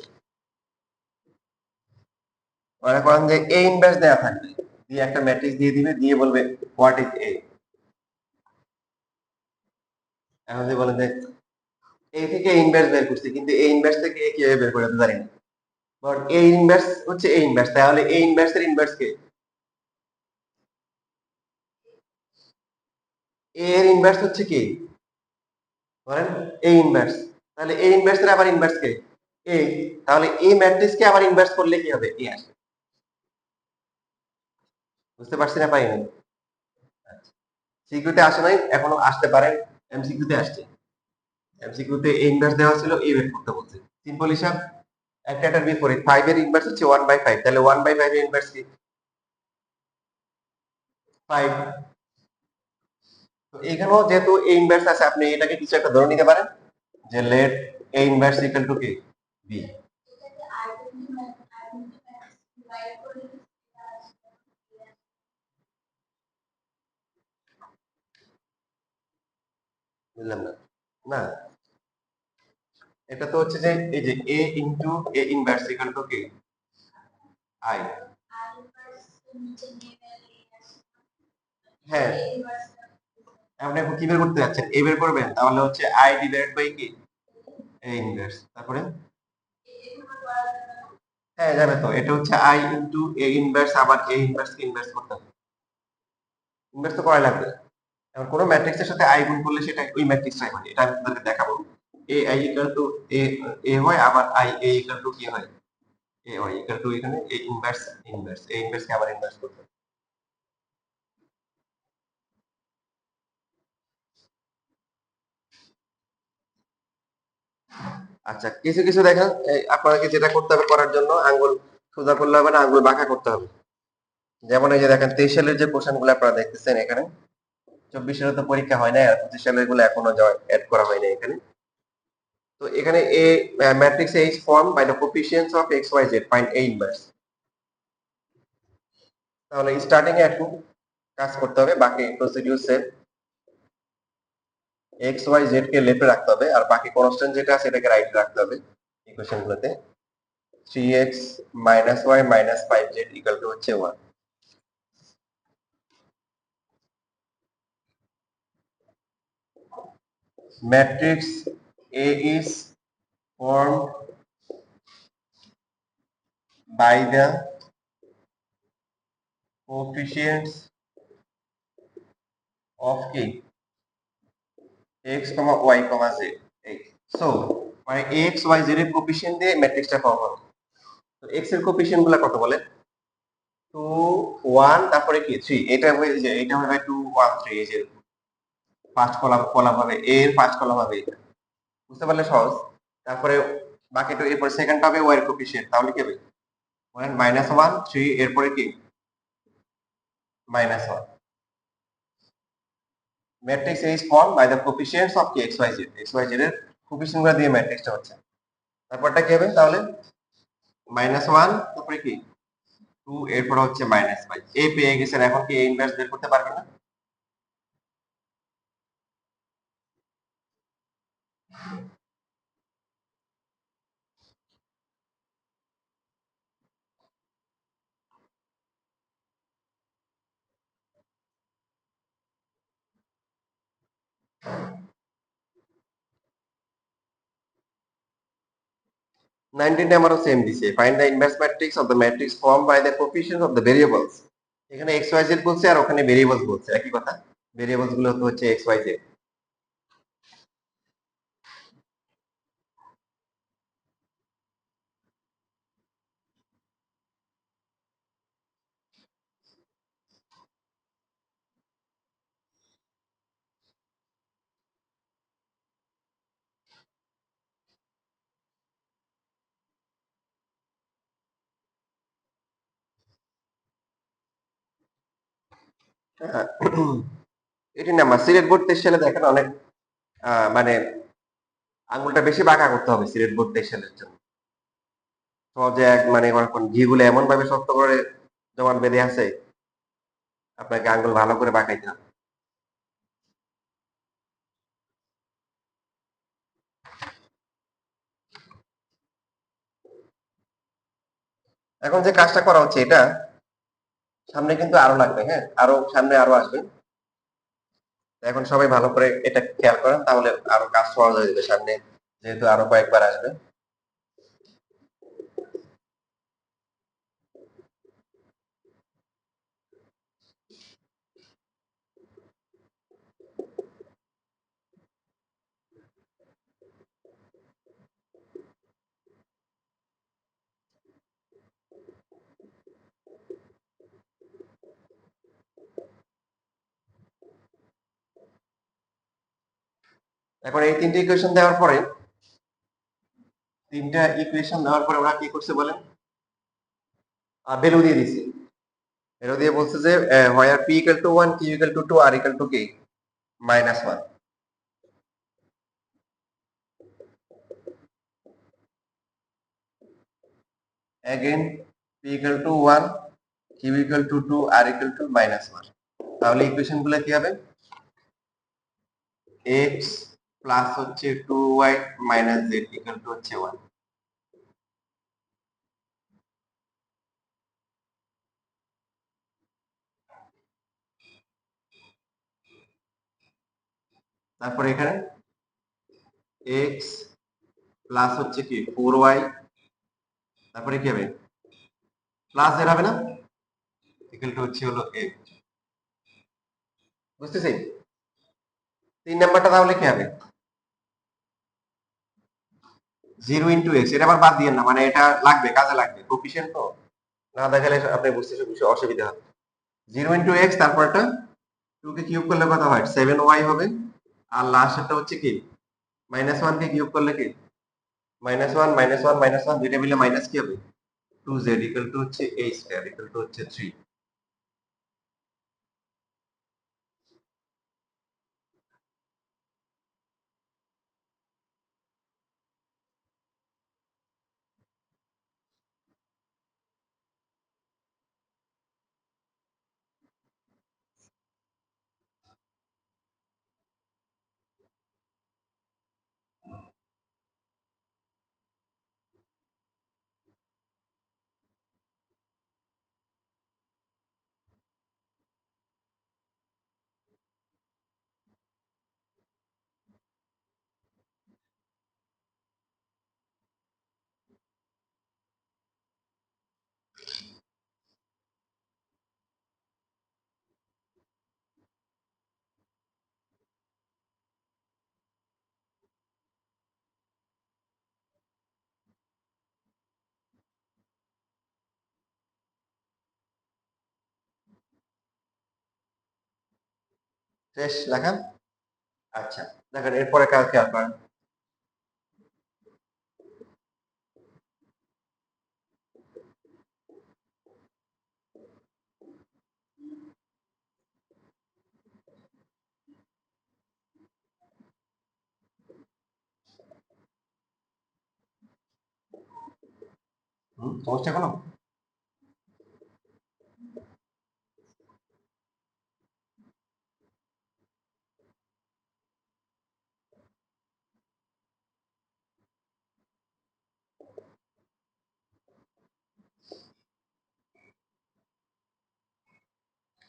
মনে করেন যে এ ইনভার্স দেয়া থাকবে, দিয়ে একটা ম্যাট্রিক্স দিয়ে দিবে, দিয়ে বলবে হোয়াট ইজ এ। এখন যদি বলেন যে এ থেকে ইনভার্স বের করছি, কিন্তু এ ইনভার্স থেকে এ কিভাবে বের করে জানি না, বাট এ ইনভার্স হচ্ছে এ ইনভার্স, তাহলে এ ইনভার্স এর ইনভার্স কে, এ এর ইনভার্স হচ্ছে কি বলেন, এ ইনভার্স, তাহলে এ ইনভার্স এর আবার ইনভার্স কে, এ, তাহলে এ ম্যাট্রিক্স কে আবার ইনভার্স করলে কি হবে, এ আসবে। বুঝতে পারছি না পাইনি? সিকিউতে আসে নাই, এখনো আসতে পারে, এমসিকিউতে আসছে। এমসিকিউতে এ ইনভার্স দেওয়া ছিল, এ বের করতে বলছে, সিম্পল হিসাব। একটা এটার বিপরীত, 5 এর ইনভার্স হচ্ছে 1/5, তাহলে 1/5 এর ইনভার্স কি 5। তো এখানেও যেহেতু এ ইনভার্স আছে, আপনি এটাকে কিছু একটা ধরে নিতে পারেন যে let A inverse equal to কি বি। বুঝলাম না, না এটা তো হচ্ছে যে এই যে A into A inverse equal to কি আই। হ্যাঁ, আপনি এখন কি বের করতে যাচ্ছেন, এ বের করবেন, তাহলে হচ্ছে আই ডিভাইড বাই কি এ ইনভার্স, তারপরে হ্যাঁ যাবে তো, এটা হচ্ছে আই ইনটু এ ইনভার্স, আবার এ ইনভার্স কে ইনভার্স করতে হবে, ইনভার্স তো করা লাগবে। এখন কোন ম্যাট্রিক্সের সাথে আই গুণ করলে সেটা ওই ম্যাট্রিক্সটাই হয়, এটা আমি আপনাদেরকে দেখাবো। এ আই ইকুয়াল টু এ, এ হয়, আবার আই এ ইকুয়াল টু কি হয়, এ হয় ইকুয়াল টু এখানে A inverse, inverse A inverse কে আবার ইনভার্স করতে হবে। আচ্ছা, কিছু কিছু দেখেন, আপনাকে যেটা করতে হবে করার জন্য, আঙ্গুল সোজা করলে হবে না, আঙ্গুল বাঁকা করতে হবে। যেমন এই যে দেখেন 23 সালের যে কোশ্চেন গুলো আপনারা দেখতেছেন এখানে, 24 সালে তো পরীক্ষা হয় না, আর 25 সালের গুলো এখনো এড করা হয়নি এখানে। তো এখানে A matrix A is form by the coefficients of X Y Z, find A inverse. তাহলে স্টার্টিং এ একটু কাজ করতে হবে, বাকি procedure same. X Y Z কে লেফটে রাখতে হবে, আর বাকি কনস্ট্যান্ট যেটা আছে এটাকে রাইটে রাখতে হবে ইকুয়েশন গুলোতে। 3x minus y minus 5z equal to হচ্ছে 1। Matrix A is formed by the coefficients of k x, y, z. এই সো মানে x y z এর কোএফিসিয়েন্ট দিয়ে ম্যাট্রিক্সটা ফর্ম হবে। তো x এর কোএফিসিয়েন্ট গুলো কত বলে? 2 1 তারপরে কি 3, এটা হয়ে যায়, এটা হবে 2 1 3, এই যে ফার্স্ট কলাম হবে, a এর ফার্স্ট কলাম হবে এটা, বুঝতে পারলে সহজ। তারপরে বাকিটা এরপর সেকেন্ড হবে y এর কোএফিসিয়েন্ট, তাহলে কি হবে? বলেন -1 3, এরপরে কি -1। Matrix A is formed by the coefficients of x y z, x y z এর কোএফিসিয়েন্ট গুলো দিয়ে ম্যাট্রিক্সটা হচ্ছে। তারপরটা কি হবে তাহলে? -1 তারপরে কি 2, এরপর হচ্ছে -5। a পেয়ে গেছেন, এখন কি a ইনভার্স বের করতে পারবেন না? নাইনটিনটা আমারও সেম দিছে, find the inverse matrix of the matrix form by the coefficients of the variables. এখানে এক্স ওয়াই জেড বলছে আর ওখানে ভেরিয়েবলস বলছে, একই কথা। ভেরিয়েবলস গুলো তো হচ্ছে এক্স ওয়াই জেড। এটি নাম্বার সিলেট বোর্ড 23 সালে দেখেন অনেক মানে আঙুলটা বেশি বাঁকা করতে হবে সিলেট বোর্ড 23 সালের জন্য। সহজে এক মানে ঘিগুলো এমন ভাবে শক্ত করে জমাট বেঁধে আছে, আপনাকে আঙ্গুল ভালো করে বাঁকাইতে হবে। এখন যে কাজটা করা হচ্ছে এটা সামনে কিন্তু আরো লাগবে, হ্যাঁ, আরো সামনে আরো আসবে। এখন সবাই ভালো করে এটা খেয়াল করেন, তাহলে আরো কাজ সহজ হয়ে যাবে সামনে, যেহেতু আরো কয়েকবার আসবে। এখন এই তিনটা ইকুয়েশন দেওয়ার পরে ওরা কি করছে বলেন? ভ্যালু দিয়ে দিছে। ভ্যালু দিয়ে বলছে যে হোয়ার p equal to 1, q equal to 2, r equal to কি -1। Again p equal to 1, q equal to 2, r equal to -1। তাহলে ইকুয়েশন গুলো কি হবে? x প্লাস হচ্ছে 2y minus z equal to হচ্ছে 1। তারপরে এখানে x প্লাস হচ্ছে কি 4y, তারপরে কি হবে? প্লাস z হবে না, ইকুয়াল টু হচ্ছে হলো a। বুঝতেছি? 3 নাম্বারটা তাহলে কি হবে? 0 ইনটু x, এটা আবার বাদ দিয়েন না, মানে এটা লাগবে, কাজে লাগবে, কোফিশিয়েন্ট তো না দেখালে আপনি বুঝতে কিছু অসুবিধা হবে। 0 ইনটু x, তারপরটা 2 কে কিউব করলে কত হয়? 7y হবে। আর লাস্টটা হচ্ছে কি -1 কে কিউব করলে কি -1 -1 -1, দুইটা মিলে মাইনাস কি হবে? 2z ইকুয়াল টু হচ্ছে a স্কয়ার ইকুয়াল টু হচ্ছে 3। শেষ লেখা। আচ্ছা দেখেন এরপরে কাজ খেয়াল করেন। সমস্যা কোনো?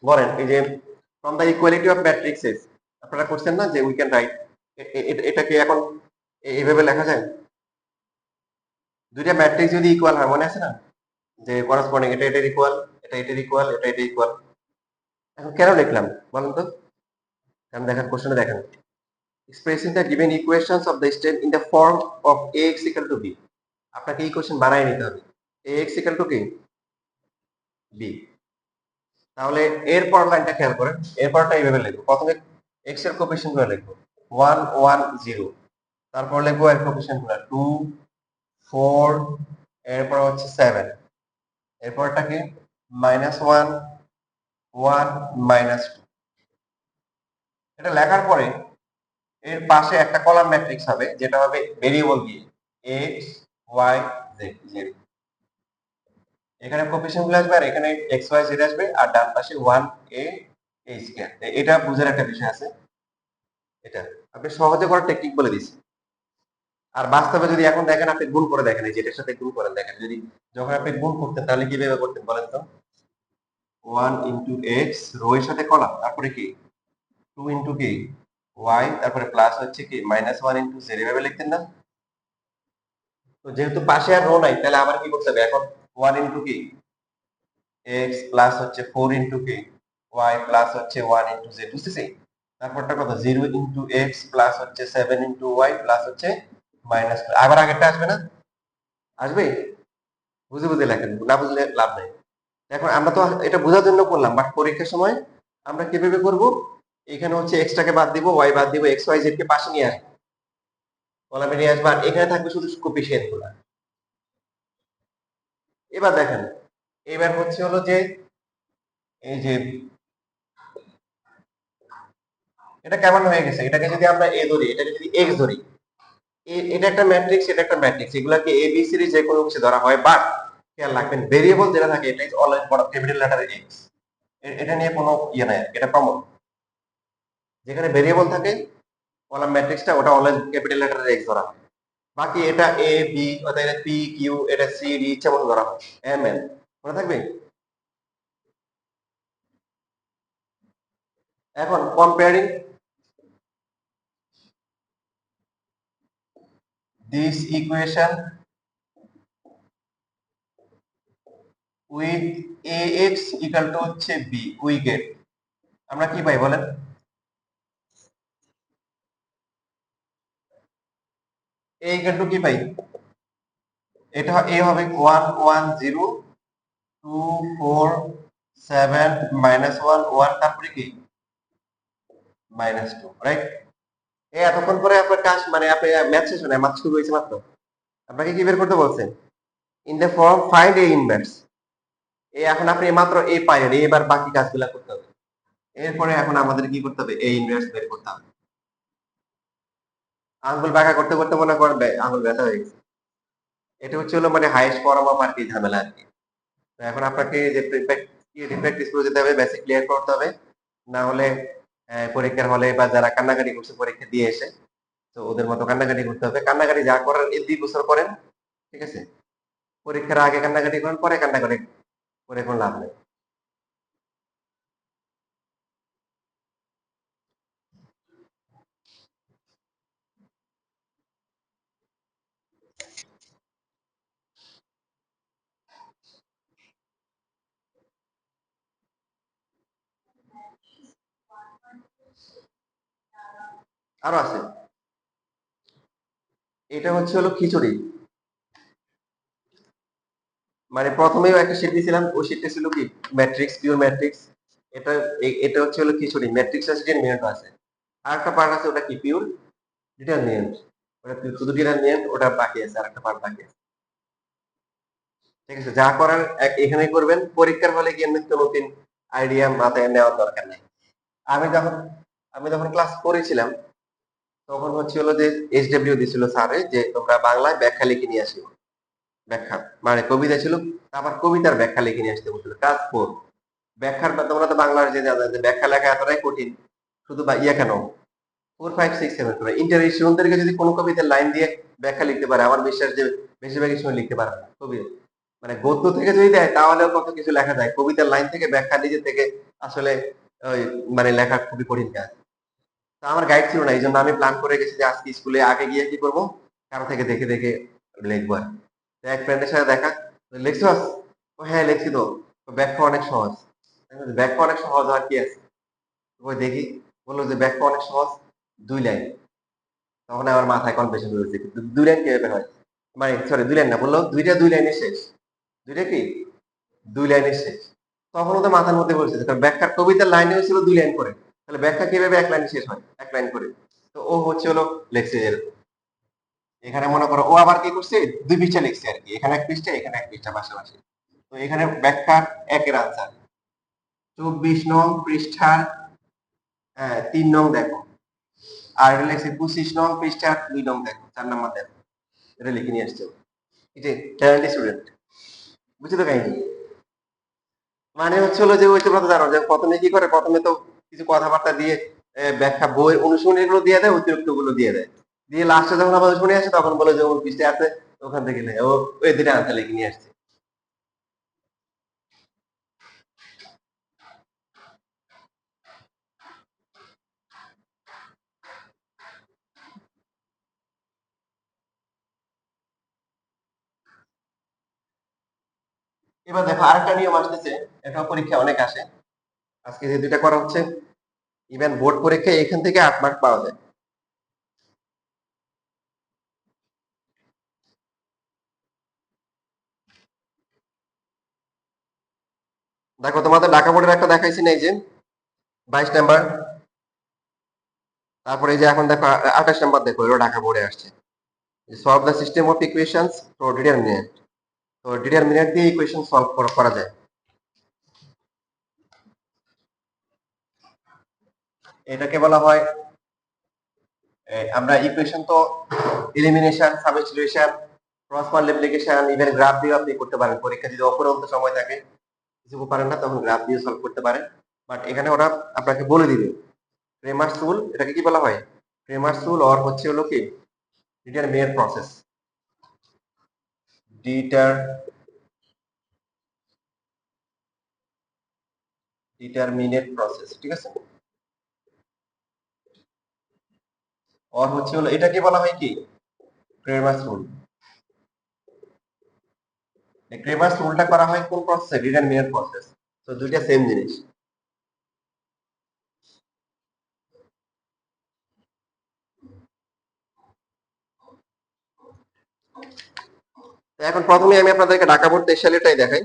বলেন এই যে ফ্রম দ্য ইকুয়ালিটি অফ ম্যাট্রিক্সেস আপনারা করছেন না যে উই ক্যান রাইট, এটাকে এখন এইভাবে লেখা যায়? দুইটা ম্যাট্রিক্স যদি ইকুয়াল হয়, মনে আছে না যে করসপন্ডিং, এটা এটার ইকুয়াল, এটা এটার ইকুয়াল, এটা এটার ইকুয়াল। এখন কেন লিখলাম বলেন তো? কারণ দেখেন কোশ্চেনে দেখেন, expressing the given equations of the state in the form of ax equal to b। আপনাকে এই কোশ্চেন বানায় নিতে হবে, ax ইকুয়াল টু কি b। তাহলে এরপর লাইনটা খেয়াল করেন, এরপরটা এইভাবে লিখবো। প্রথমে x এর কোএফিসিয়েন্ট গুলো লিখবো 1 1 0, তারপর লিখবো এর কোএফিসিয়েন্ট গুলো 2 4, এরপর হচ্ছে 7, এরপরটা কি -1 1 -2। এটা লেখার পরে এর পাশে একটা কলাম ম্যাট্রিক্স হবে যেটা হবে ভেরিয়েবল দিয়ে x y z z। এখানে কোএফিসিয়েন্ট গুলো আসবে আর এখানে x y z আসবে, আর ডান পাশে 1 a a স্কয়ার। এটা বুঝার একটা বিষয় আছে। এটা আপনি সহজে করার টেকনিক বলে দিচ্ছি। আর বাস্তবে যদি এখন দেখেন, আপনি গুণ করে দেখেন, এই যেটার সাথে গুণ করেন দেখেন, যদি যখন আপনি গুণ করতেন তাহলে কিভাবে করতেন বলেন তো? 1 ইনটু x রো এর সাথে কলাম, তারপরে কি 2 ইনটু কি y, তারপরে প্লাস হচ্ছে কি -1 ইনটু z, এভাবে লিখতেন না? তো যেহেতু পাশে আর রো নাই, তাহলে আবার কি করতে হবে এখন? 1 ইনটু কি x প্লাস হচ্ছে 4 ইনটু কি y প্লাস হচ্ছে 1 ইনটু z, বুঝতেছি? তারপরটা কত 0 ইনটু x প্লাস হচ্ছে 7 ইনটু y প্লাস হচ্ছে মাইনাস, আবার আগেরটা আসবে না? আসবে? বুঝে বুঝে লেখেন, না বুঝলে লাভ নাই। এখন আমরা তো এটা বোঝার জন্য করলাম, বাট পরীক্ষার সময় আমরা কিভাবে করব? এখানে হচ্ছে x টাকে বাদ দিব, y বাদ দিব, x y z কে পাশে নিয়ে আসবো, কলামে নিয়ে আসবো, আর এখানে থাকবে শুধু কোএফিসিয়েন্ট গুলা। এবার দেখেন, এবার হচ্ছে হলো যে এই যে এটা কেমন হয়ে গেছে, এটাকে যদি আমরা a ধরি, এটাকে যদি x ধরি, এটা একটা ম্যাট্রিক্স, এটা একটা ম্যাট্রিক্স, এগুলাকে এ বি সি যে কোনো অংশে ধরা হয়, বাট খেয়াল রাখবেন ভেরিয়েবল যেটা থাকে এটা ইজ অলওয়েজ বড় ক্যাপিটাল লেটারে x। এটা নিয়ে কোনো ইয়ে নাই, এটা কমন। যেখানে ভেরিয়েবল থাকে কলাম ম্যাট্রিক্সটা, ওটা অলওয়েজ ক্যাপিটাল লেটারে x ধরা হয়। বাকি এটা এ বি, অর্থাৎ পি কিউ, এটা সি ডি ইচ্ছা মতো ধরা হয়, এম এন, মনে থাকবে? এখন comparing this equation with a x equal to হচ্ছে বি, উই গেট, আমরা কি পাই বলেন? এ ইকুয়াল টু কি পাই? এটা এ হবে 1 1 0 2 4 7 -1 1, তারপরে কি -2, রাইট? এই এতক্ষণ পরে আপনার কাজ মানে আপনি ম্যাথ শেষ হয়, ম্যাথ শুরু হয়েছে মাত্র। আপনাকে কি বের করতে বলছেন? In the form find A inverse. এই এখন আপনি মাত্র এ পাইলেন, এবার বাকি কাজগুলো করতে হবে। এরপরে এখন আমাদের কি করতে হবে? এ ইনভার্স বের করতে হবে। আঙ্গুল বাঁকা করতে করতে মনে করেন আঙ্গুল ব্যথা হয়ে গেছে। এটা হচ্ছে হলো মানে হাইস্ট ফর্ম অফ আর কি ঝামেলা আর কি। তো এখন আপনাকে যে প্র্যাকটিস করে যেতে হবে, বেসিক ক্লিয়ার করতে হবে, না হলে পরীক্ষার হলে বা যারা কান্নাকাটি করছে পরীক্ষা দিয়ে এসে, তো ওদের মতো কান্নাকাটি করতে হবে। কান্নাকাটি যা করার এই 2 বছর করেন, ঠিক আছে? পরীক্ষার আগে কান্নাকাটি করেন, পরে কান্নাকাটি করে কোনো লাভ নেই। আরো আছে, এটা হচ্ছে হলো খিচুড়ি। মানে প্রথমেও একটা শীট দিয়েছিলাম, ওই শীটটা ছিল কি ম্যাট্রিক্স, পিওর ম্যাট্রিক্স। এটা এটা হচ্ছে হলো খিচুড়ি, ম্যাট্রিক্স আছে, ডিটারমিনেন্ট আছে। আর একটা পার্ট আছে, ওটা কি পিওর ডিটারমিনেন্ট, ওটা শুধু ডিটারমিনেন্ট, ওটা বাকি আছে, আর একটা পার্ট বাকি আছে। ঠিক আছে, যা করার এখানেই করবেন, পরীক্ষার হলে গিয়ে নিত্য নতুন আইডিয়া মাথায় নেওয়ার দরকার নেই। আমি যখন আমি যখন ক্লাস করেছিলাম, তখন হচ্ছে হলো যে SW দিছিল স্যারে যে তোমরা বাংলায় ব্যাখ্যা লিখে নিয়ে আসিও। ব্যাখ্যা মানে কবিতা ছিল, আবার কবিতার ব্যাখ্যা লিখে নিয়ে আসতে বলছিল, কাজ 4। ব্যাখ্যার তোমরা তো বাংলার যে ব্যাখ্যা লেখা এতটাই কঠিন, শুধু বা ইয়া কেন 4, 5, 6, 7 করে ইন্টার স্টুডেন্টদেরকে যদি কোনো কবিতার লাইন দিয়ে ব্যাখ্যা লিখতে পারে, আমার বিশ্বাস যে বেশিরভাগই সময় লিখতে পারবে না। কবি মানে গদ্য থেকে যদি দেয় তাহলেও কত কিছু লেখা যায়, কবিতার লাইন থেকে ব্যাখ্যা নিজে থেকে আসলে ওই মানে লেখা খুবই কঠিন কাজ। তো আমার গাইড ছিল না, এই জন্য আমি প্ল্যান করে গেছি যে আজকে স্কুলে আগে গিয়ে কি করবো, কারো থেকে দেখে দেখে লিখবো আর কি। তো এক ফ্রেন্ডের সাথে দেখা, লিখছস? ও হ্যাঁ লিখছি তো। তো ব্যাখ্যা অনেক সহজ। আমি বলছি, ব্যাখ্যা অনেক সহজ আর কি আছে? ওই দেখি, বললো যে ব্যাখ্যা অনেক সহজ, 2 লাইন। তখন আমার মাথায় কনফিউশন হয়েছে, 2 লাইন কিভাবে হয়, মানে সরি 2 লাইন না, বললো দুইটা 2 লাইনে শেষ। দুইটা কি 2 লাইনে শেষ। তখন ওদের মাথার মধ্যে বলছে, কারণ ব্যাখ্যার কবিতার লাইনে হয়েছিল 2 লাইন করে, তাহলে ব্যাখ্যা কিভাবে 1 লাইনে শেষ হয়, 1 লাইন করে। তো ও হচ্ছে হলো লেখছে এরকম। এখানে মনে করো ও আবার কি করছে, 2 পৃষ্ঠা লিখছে আর কি, এখানে 1 পৃষ্ঠা, এখানে 1 পৃষ্ঠা পাশাপাশি। তো এখানে ব্যাখ্যার একের আনসার 24 নং পৃষ্ঠার 3 নং দেখো, আর এটা লেখছে 25 নং পৃষ্ঠার 2 নং দেখো, 4 নাম্বার দেখো। এটা লিখে নিয়ে আসছে, এই যে ট্যালেন্টেড স্টুডেন্ট। বুঝছো তো কাহিনী? মানে হচ্ছে হলো যে ওই তোমরা তো জানো যে প্রথমে কি করে, প্রথমে তো কিছু কথাবার্তা দিয়ে ব্যাখ্যা বই অনুশীলনী গুলো দিয়ে দেয়, অতিরিক্ত গুলো দিয়ে দেয়, দিয়ে লাস্টে যখন আবার শুনে আসে তখন বলে যে ওর পৃষ্ঠে আছে, ওখান থেকে নেই, ও ওই দুটো আনসার লিখে নিয়ে আসছে। এবার দেখো আরেকটা নিয়ম আসতেছে, এটা পরীক্ষা অনেক আসে, আজকে যে দুইটা করা হচ্ছে, ইভেন বোর্ড পরীক্ষায় এখান থেকে 8 মার্ক পাওয়া যায়। দেখো তোমাদের ঢাকা বোর্ডের একটা দেখাইছি না, এই যে 22 নাম্বার, তারপরে এই যে এখন দেখো 28 নাম্বার, দেখো এটা ঢাকা বোর্ডে আসছে, solve the system of equations for determinant. তো ডিটারমিনেন্ট দিয়ে ইকুয়েশন সলভ করা যায়। এটাকে বলা হয় আমরা ইকুয়েশন তো elimination, substitution, cross multiplication, even graph দিয়ে আপনি করতে পারেন, পরীক্ষা যদি অপরন্ত সময় থাকে কিছু পারেন না তখন গ্রাফ দিয়ে সলভ করতে পারেন। বাট এখানে ওরা আপনাকে বলে দিবে ক্রেমার্স রুল, এটাকে কি বলা হয়, ক্রেমার্স রুল, অর হচ্ছে হলো কি ডিটারমিনেন্ট প্রসেস, ডিটারমিনেন্ট প্রসেস, ঠিক আছে। অর হচ্ছে হলো এটাকে বলা হয় কি ক্রেমার্স রুল। এই ক্রেমার্স রুলটা করা হয় কোন প্রসেসে, ডিটারমিনেন্ট প্রসেস। তো দুইটা সেম জিনিস। তো এখন প্রথমে আমি আপনাদেরকে ঢাকা বোর্ড 23 সালেরটাই দেখাই।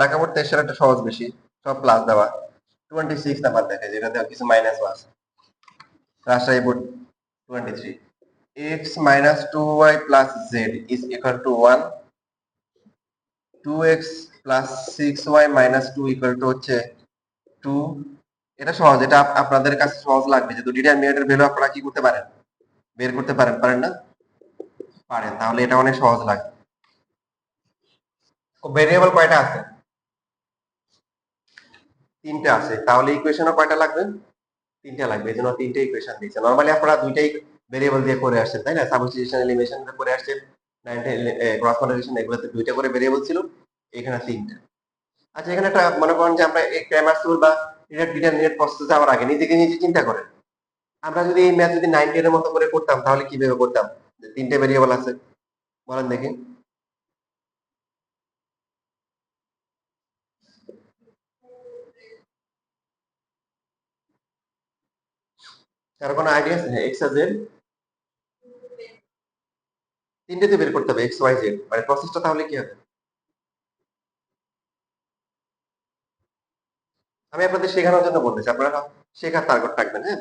ঢাকা বোর্ড 23 সালেরটা সহজ বেশি, সব প্লাস দেওয়া। 26 নাম্বার দেখে, যেটাতে কিছু মাইনাসও আছে। Rajshahi board 23, x - 2y + z = 1, 2x + 6y - 2 হচ্ছে 2। এটা সহজ, এটা আপনাদের কাছে সহজ লাগবে, যেহেতু ডিটারমিনেন্টের ভ্যালু আপনারা কি করতে পারেন, বের করতে পারেন, পারেন না? পারেন, তাহলে এটা অনেক সহজ লাগবে। ভেরিয়েবল কয়টা আছে? 3টে আছে, তাহলে ইকুয়েশনও কয়টা লাগবে? 3টা লাগবে, এই জন্য 3টে ইকুয়েশন দিয়েছে। নরমালি আপনারা দুইটাই ভেরিয়েবল দিয়ে করে আসছেন, তাই না? সাবস্টিটিউশন, এলিমিনেশন করে আসছেন, ক্রস মাল্টিপ্লিকেশন, এগুলোতে 2টা করে ভেরিয়েবল ছিল, এখানে 3টা। আচ্ছা, এখানে একটা মনে করেন যে আমরা এই ক্র্যামার টুল বা ডিটারমিনেন্ট প্রসেস যাওয়ার আগে নিজেকে নিজে চিন্তা করেন, আমরা যদি এই ম্যাথ যদি 9 10 এর মতো করে করতাম তাহলে কিভাবে করতাম, যে 3টে ভেরিয়েবল আছে, বলেন দেখি। কারো কোনো আইডিয়া আছে? হ্যাঁ, এক্স আর জেড, 3টেতে বের করতে হবে, এক্স ওয়াই জেড, মানে প্রসেসটা তাহলে কি হবে? আমি আপনাদের শেখানোর জন্য বলতেছি, আপনারা শেখার টার্গেট রাখবেন, হ্যাঁ,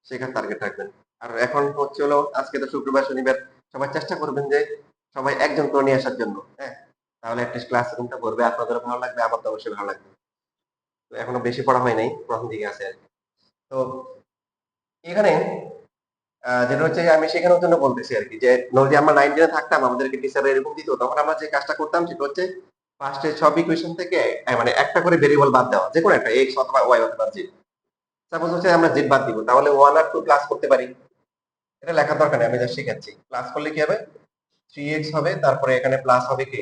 শেখার টার্গেট রাখবেন। আর এখন হচ্ছে হলো আজকে তো শুক্রবার শনিবার, সবাই চেষ্টা করবেন যে সবাই একজন করে নিয়ে আসার জন্য, হ্যাঁ, তাহলে একটা ক্লাসরুমটা ভরবে, আপনাদেরও ভালো লাগবে, আমার তো অবশ্যই ভালো লাগবে। তো এখনো বেশি পড়া হয় নাই, প্রথম দিকে আছে আর কি। তো এখানে যেটা হচ্ছে আমি শেখানোর জন্য বলতেছি আর কি, যে যদি আমরা 9-10 থাকতাম, আমাদেরকে টিচার এরকম দিত, তখন আমরা যে কাজটা করতাম সেটা হচ্ছে ফার্স্টে সব ইকুয়েশন থেকে মানে একটা করে ভেরিয়েবল বাদ দেওয়া, যে কোনো একটা এক্স অথবা ওয়াই অথবা জেড। সাপোজ হচ্ছে আমরা জেড বাদ দিব, তাহলে 1 আর 2 প্লাস করতে পারি। এটা লেখার দরকার নেই, আমি জাস্ট শেখাচ্ছি। প্লাস করলে কি হবে, 3x হবে, তারপরে এখানে প্লাস হবে কি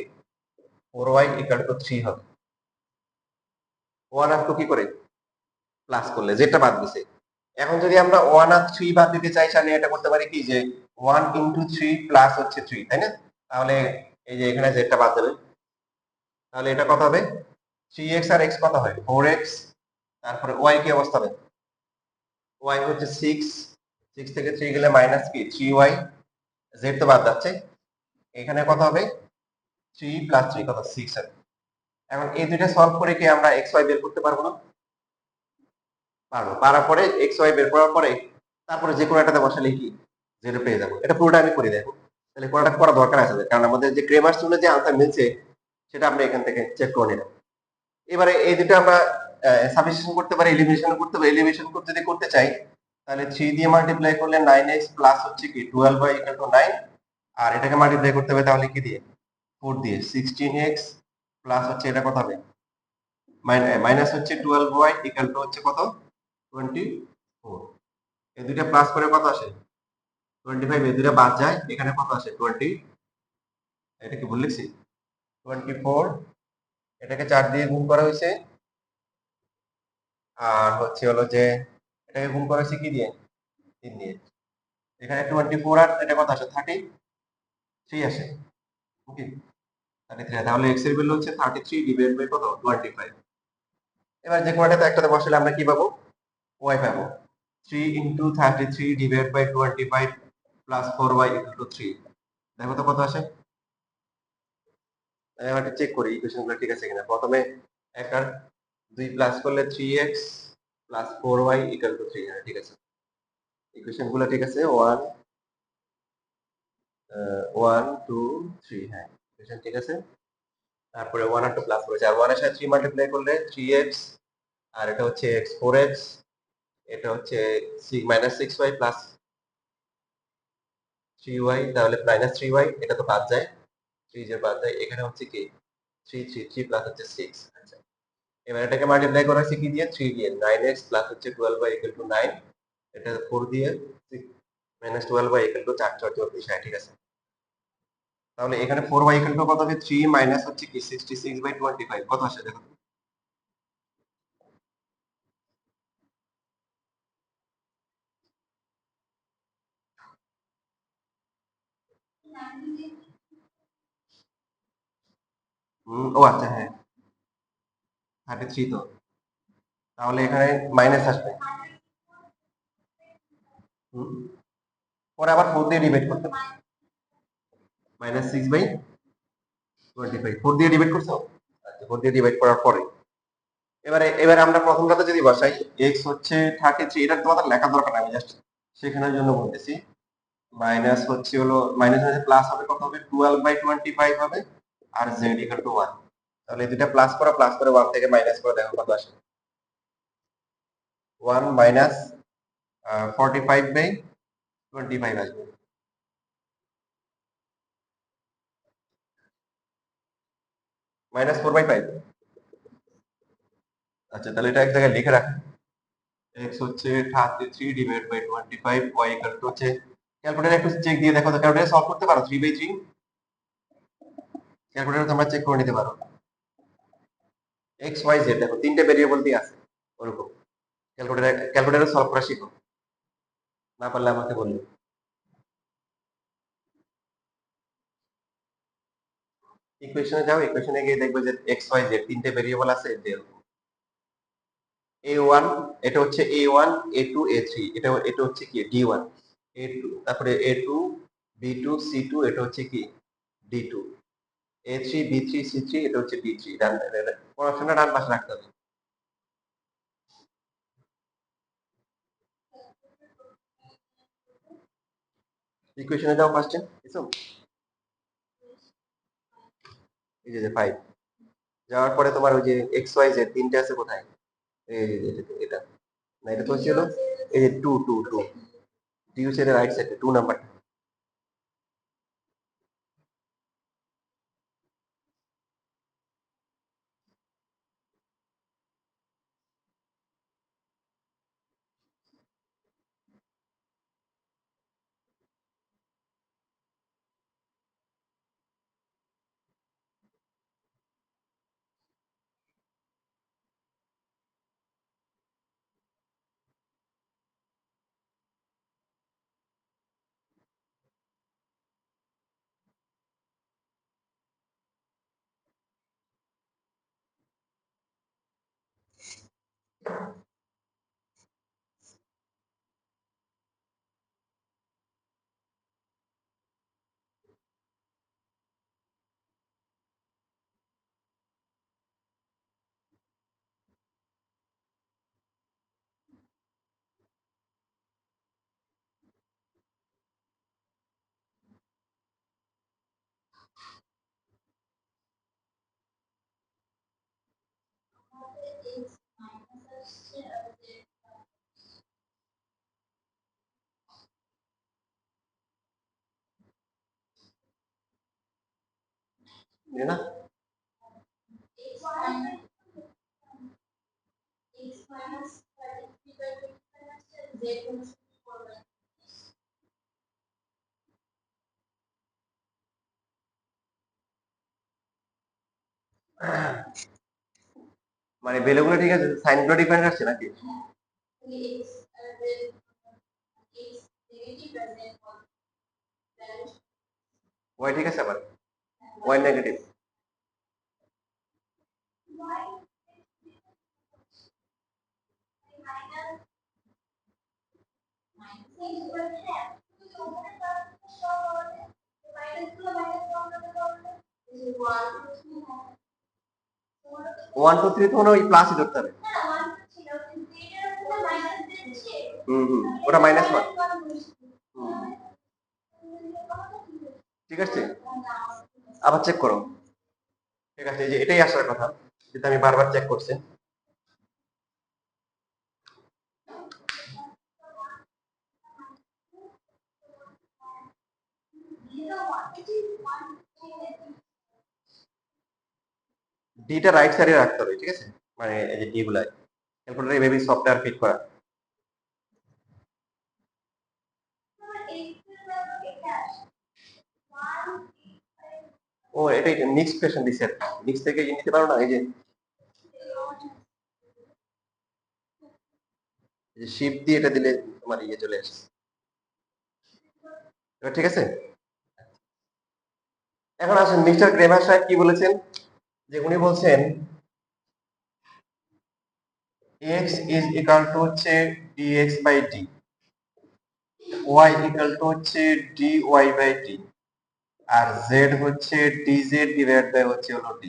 4y = 3 হবে। 1 আর 2 কি করে প্লাস করলে, যেটা বাদ দিছে। এখন যদি আমরা 1 আর 3 বাদ দিতে চাই, তাহলে এটা করতে পারি কি, যে 1 × 3 প্লাস হচ্ছে 3, তাই না? তাহলে এই যে এখানে যেটা বাদ দেবে, তাহলে এটা কত হবে, 3x আর x কত হয় 4x, তারপরে y কি অবস্থা হবে, y হচ্ছে 6, 6 থেকে 3 গেলে মাইনাস কি 3y, z তো বাদ যাচ্ছে, এখানে কত হবে 3 + 3 কত 6 হবে। এখন এই দুইটা সলভ করে কি আমরা xy বের করতে পারবো না? পারবো। পারার পরে xy বের করার পরে তারপরে যে কোনো একটাতে বসালে কি 0 পেয়ে যাবো। এটা পুরোটা আমি করে দেখো, তাহলে পুরোটা করা দরকার আছে, কারণ আমাদের যে ক্রেমার টুলে যে আনসার মিলছে সেটা আমরা এখান থেকে চেক করে নিলাম। এবারে এই দুটো আমরা সাবস্টিটিউশন করতে পারি, এলিমিনেশন করতে পারি। এলিমিনেশন করতে যদি করতে চাই, তাহলে 3 দিয়ে মাল্টিপ্লাই করলে 9x প্লাস হচ্ছে কি 12y = 9, আর এটাকে মাল্টিপ্লাই করতে হবে তাহলে কি দিয়ে 4 দিয়ে 16x প্লাস হচ্ছে এটা কত হবে মাইনাস হচ্ছে 12y = হচ্ছে কত 24। এই দুইটা প্লাস করে কত আসে 25, এই দুইটা বাদ যায়, এখানে কত আসে 20, এটা কি ভুল লিখছি 24, এটাকে 4 দিয়ে গুণ করা হয়েছে, আর হচ্ছে হলো যে এটাকে গুণ করা হয়েছে কি দিয়ে 3 দিয়ে, এখানে 24 আর এটা কত আসে 33 আসে, ওকে 33। তাহলে x এর ভ্যালু হচ্ছে 33 ডিভাইড বাই কত 25। এবার যে কোনটাতে একটাতে বসালে আমরা কি পাবো y পাবো, 3 × 33 ডিভাইড বাই 25 প্লাস 4y = 3। দেখো তো কত আসে, এবার চেক করি ইকুয়েশনগুলো ঠিক আছে কিনা। প্রথমে 1 আর 2 প্লাস করলে 3x প্লাস 4y = 3, হ্যাঁ ঠিক আছে, ইকুয়েশনগুলো ঠিক আছে। 1 1 2 3, হ্যাঁ ইকুয়েশন ঠিক আছে। তারপরে 1 আর 2 প্লাস করেছে, আর 1 এর সাথে 3 মাল্টিপ্লাই করলে 3x, আর এটা হচ্ছে x 4x, এটা হচ্ছে -6y প্লাস 3y, তাহলে -3y, এটা তো বাদ যায়, 3 যে বাদ যায়, এখানে হচ্ছে কি 3 3 3 প্লাস হচ্ছে 6। আচ্ছা, এবার এটাকে মাল্টিপ্লাই করা হচ্ছে কি দিয়ে 3 দিয়ে, 9x প্লাস হচ্ছে 12y = 9, এটা 4 দিয়ে 6 -12y = 4 4 24, হ্যাঁ ঠিক আছে। তাহলে এখানে 4y = কত হবে 3 মাইনাস হচ্ছে কি 66/25 কত আসে দেখো। ও আচ্ছা হ্যাঁ 33 তো, তাহলে এখানে মাইনাস আসবে। হুম, পরে আবার 4 দিয়ে ডিভাইড করতে হবে, -6/25 4 দিয়ে ডিভাইড করছো। আচ্ছা 4 দিয়ে ডিভাইড করার পরে এবারে আমরা প্রথমটাতে যদি বসাই, x হচ্ছে 33, এটা তোমাদের লেখার দরকার নাই, আমি জাস্ট শেখানোর জন্য বলতেছি। মাইনাস হচ্ছে হলো মাইনাস হচ্ছে প্লাস হবে কত হবে 12/25 হবে, আর z = 1। তাহলে এই দুইটা প্লাস করে 1 থেকে মাইনাস করে দেখো কত আসে, 1 মাইনাস 45/25 আসবে। -4/5। আচ্ছা তাহলে এটা এক জায়গায় লিখে রাখ, x হচ্ছে 33 ডিভাইড বাই 25, y হচ্ছে, ক্যালকুলেটর একটু চেক দিয়ে দেখো তো, ক্যালকুলেটর সলভ করতে পারো 3/3, ক্যালকুলেটর তোমরা চেক করে নিতে পারো। x y z দেখো তিনটে ভেরিয়েবল দিয়ে আছে, ওরকম ক্যালকুলেটর সলভ করা শিখো, না পারলে আমাকে বলবে। ইকুয়েশনে যাও, ইকুয়েশনে গিয়ে দেখবে যে x y z তিনটে ভেরিয়েবল আছে, a1 এটা হচ্ছে a1 a2 a3, এটা হচ্ছে কি d1, a2 তারপরে a2 b2 c2, এটা হচ্ছে কি d2, a3 b3 c3, এটা হচ্ছে d3। পড়াশোনা ডান পাশে রাখতে হবে। ইকুয়েশনে যাও ফার্স্টে, কিছু এই যে 5 যাওয়ার পরে তোমার ওই যে এক্স ওয়াই জেড তিনটে আছে কোথায়? এই যে এটা না, এটা তো ছিল এই যে 2 2 2 ডি হচ্ছে রাইট সাইডে 2 নাম্বার। না মানে ভ্যালুগুলো ঠিক আছে, সাইনগুলো ডিফারেন্ট আসছে নাকি? ওয়াই ঠিক আছে, আবার y negative. One two three তো মনে হয় ওই প্লাসই ধরতে হবে। হুম, ওটা -1। ঠিক আছে, আবার চেক করো। ঠিক আছে, এই যে এটাই আসার কথা, যেটা আমি বারবার চেক করছি। ডিটা রাইট সাইডে রাখতে হবে, ঠিক আছে, মানে এই যে ডি গুলাই ক্যালকুলেটর এভাবে সফটওয়্যার ফিট করা। ও এটাই মিক্স কোয়েশ্চেন দিছে, মিক্স থেকে নিতে পারো না, এই যে শিফট দিয়ে এটা দিলে তোমার ইয়ে চলে আসে। এবার ঠিক আছে, এখন আসেন মিস্টার ক্রেমার সাহেব কি বলেছেন, যে উনি বলছেন x ইজ ইকুয়াল টু হচ্ছে dx by d, y equal to হচ্ছে dy বাই d, আর z হচ্ছে dz ডিভাইড বাই হচ্ছে হলো d।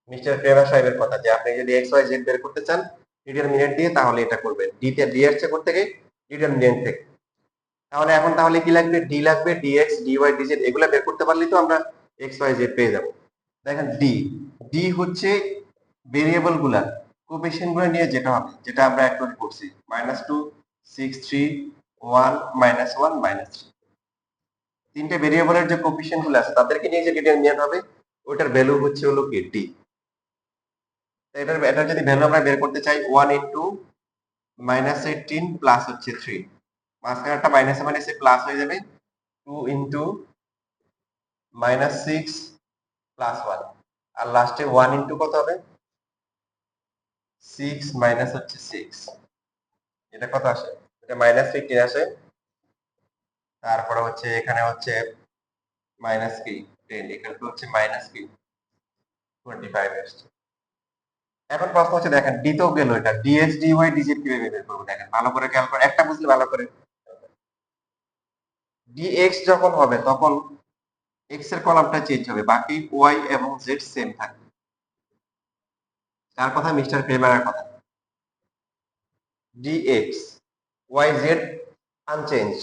মিস্টার ক্রেমার সাহেবের কথা, যে আপনি যদি x y z বের করতে চান ডিটারমিনেন্ট দিয়ে, তাহলে এটা করবেন d তে d এর চেয়ে করতে গিয়ে ডিটারমিনেন্ট থেকে। তাহলে এখন তাহলে কি লাগবে, d লাগবে, dx dy dz এগুলা বের করতে পারলেই তো আমরা x y z পেয়ে যাব। দেখেন d হচ্ছে ভেরিয়েবল গুলা কোএফিসিয়েন্ট গুলো নিয়ে যেটা হবে, যেটা আমরা একটু করছি -2 6 3 1 -1 -3, তিনটে ভেরিয়েবলের যে কোএফিসিয়েন্ট গুলো আছে তাদেরকে নিয়ে যে ডিটারমিনেন্ট হবে, ওটার ভ্যালু হচ্ছে হলো কি d। এটা যদি ভ্যালু আমরা বের করতে চাই 1 ইনটু -18 প্লাস হচ্ছে 3, মাঝখানে একটা মাইনাসে মাইনাসে প্লাস হয়ে যাবে 2 ইনটু -6 প্লাস 1, আর লাস্টে 1 ইনটু কত হবে 6 মাইনাস হচ্ছে 6, এটা কত আসে, এটা -15 আসে। তারপরে হচ্ছে এখানে হচ্ছে মাইনাস কি 10 ইকুয়াল টু হচ্ছে মাইনাস কি 25 আসছে। এখন প্রশ্ন হচ্ছে দেখেন ডি তো গেল, এটা ডিএক্স ডিওয়াই ডিজেড কিভাবে বের করবো, দেখেন ভালো করে খেয়াল করে, একটা বুঝলে ভালো করে। ডিএক্স যখন হবে তখন এক্স এর কলামটা চেঞ্জ হবে, বাকি ওয়াই এবং জেড সেম থাকবে। তার কথা মিস্টার ক্রেমারের কথা। dx yz unchange.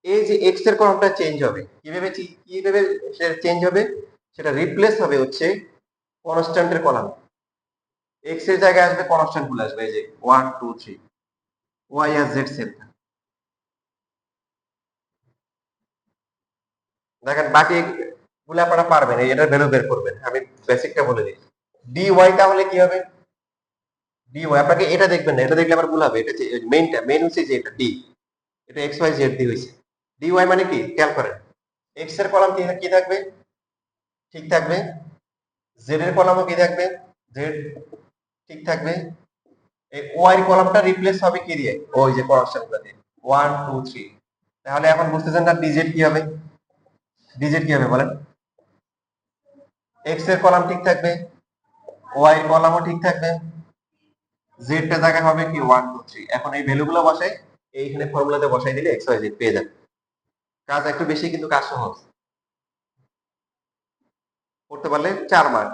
এই যে x এর কলামটা চেঞ্জ হবে কিভাবে, কিভাবে সেটা চেঞ্জ হবে, সেটা রিপ্লেস হবে হচ্ছে কনস্ট্যান্টের কলাম। x এর জায়গায় আসবে কনস্ট্যান্ট গুলো আসবে, এই যে 1 2 3, y আর z সেম। দেখেন বাকি গুলো আপনারা পারবেন, এটার ভ্যালু বের করবেন, আমি বেসিকটা বলে দিই। dy তাহলে কি হবে, dy আপনাকে এটা দেখবেন না, এটা দেখলে আবার ভুল হবে, এটা মেইনটা মেইন হচ্ছে যে এটা d, এটা x y z দিয়ে হইছে। dy মানে কি খেয়াল করেন, x এর কলাম কি কি থাকবে, ঠিক থাকবে, z এর কলামও কি থাকবে, z ঠিক থাকবে, এই y এর কলামটা রিপ্লেস হবে কি দিয়ে, ওই যে কনস্ট্যান্ট গুলো দিয়ে 1 2 3। তাহলে এখন বুঝতেছেন না dz কি হবে, dz কি হবে বলেন, x এর কলাম ঠিক থাকবে, y এর কলামও ঠিক থাকবে, z টা জায়গায় হবে কি 1 2 3। এখন এই ভ্যালুগুলো বসাই, এইখানে ফর্মুলাতে বসাই দিলে x y z পেয়ে যাবে। কাজ একটু বেশি কিন্তু কাজ সহজ, করতে পারলে 4 মার্ক।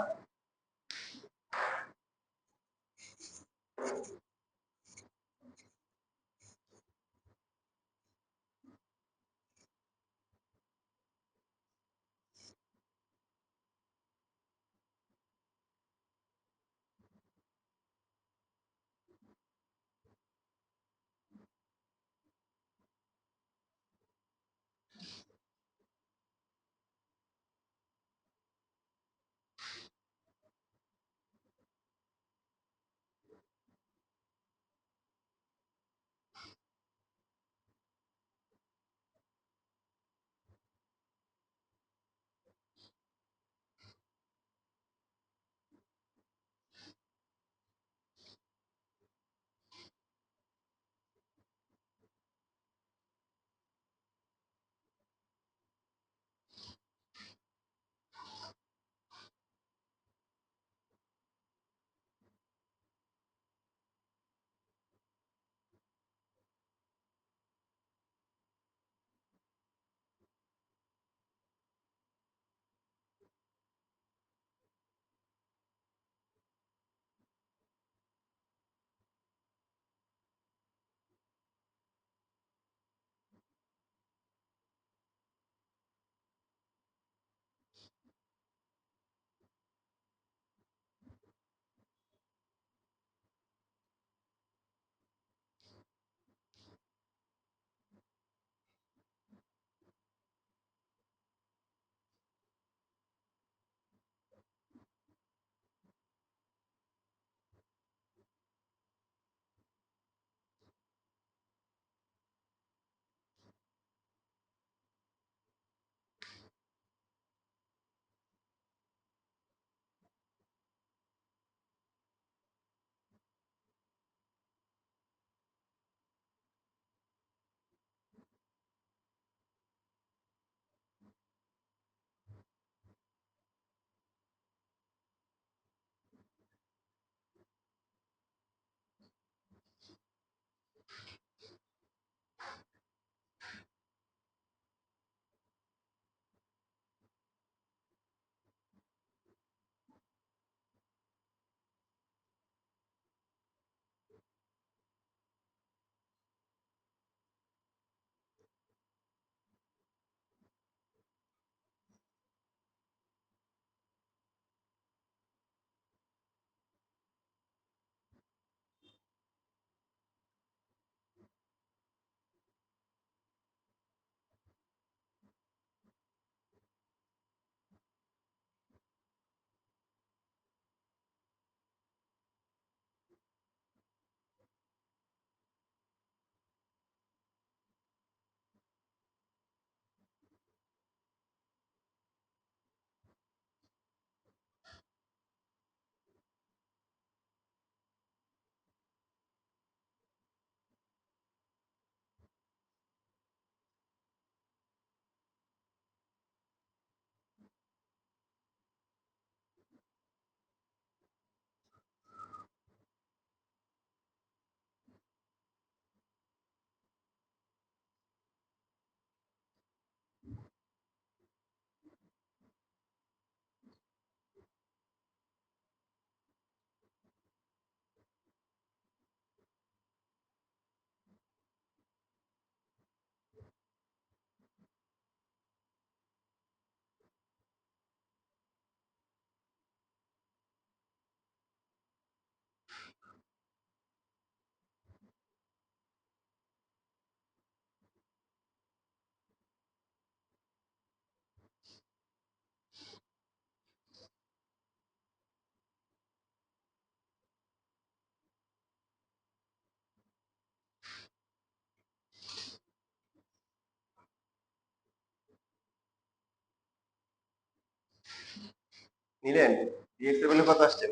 নিলেন? dx এর ভ্যালু কত আসছে?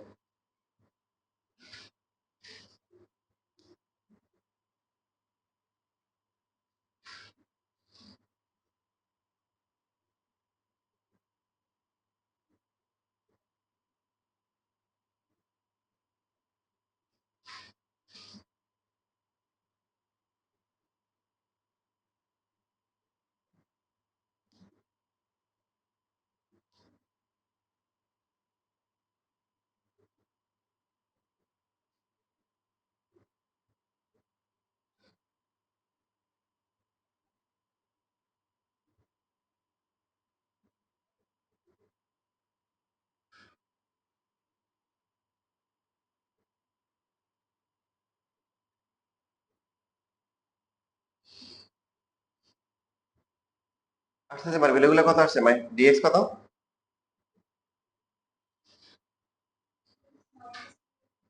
আসতেছে মানে ভ্যালুগুলো কত আসছে? dx কত?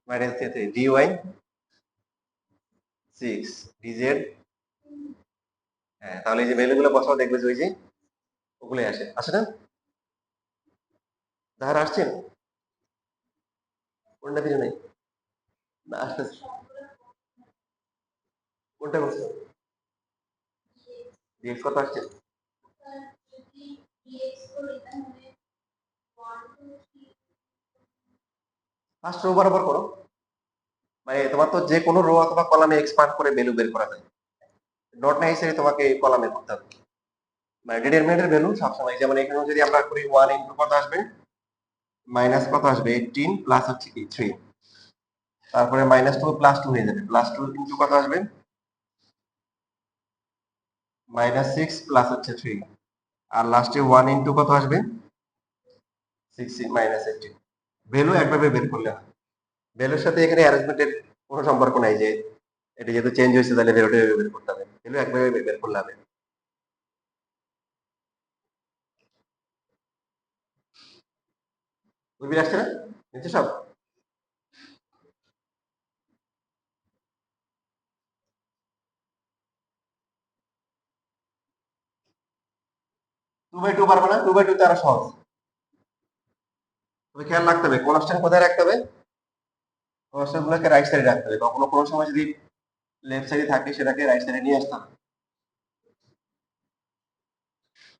Minus 3 dy 6 dz। হ্যাঁ, তাহলে এই যে ভ্যালুগুলো বসাও, দেখবে যে ওই যে ওগুলোই আসে, আসে না? ধারা আসছেন? কোনটা কিছু নেই? না আসতেছে। কোনটা বলছো? dx কত আসছে? ফার্স্ট রো বরাবর করো। মানে তোমার তো যে কোনো রো অথবা কলামে এক্সপান্ড করে ভ্যালু বের করা যায়। নট নেসেসারি তোমাকে কলামে করতে হবে। মানে ডিটারমিনেন্টের ভ্যালু সবসময়, যেমন এখানে যদি আমরা করি 1 ইনটু কত আসবে? মাইনাস কত আসবে? 18 প্লাস হচ্ছে কি 3। তারপরে মাইনাস 2 প্লাস 2 হয়ে যাবে। প্লাস 2 ইনটু কত আসবে? মাইনাস 6 প্লাস হচ্ছে 3। আর লাস্টে 1 ইনটু কত আসবে? 6 মাইনাস 18। ভ্যালু একভাবে বের করলে হয়। ভ্যালুর সাথে এখানে অ্যারেঞ্জমেন্টের কোনো সম্পর্ক নাই যে এটা যেহেতু চেঞ্জ হয়েছে তাহলে ভ্যালুটা এভাবে বের করতে হবে। ভ্যালু একভাবে বের করলে হবে। বুঝবি আসছে না? নিচে সব 2/2 পারবে না? 2/2 তে আরো সহজ। তবে খেয়াল রাখতে হবে কনস্ট্যান্ট কোথায় রাখতে হবে? কনস্ট্যান্ট গুলোকে রাইট সাইডে রাখতে হবে। কখনো কোনো সময় যদি লেফট সাইডে থাকে সেটাকে রাইট সাইডে নিয়ে আসতে হবে।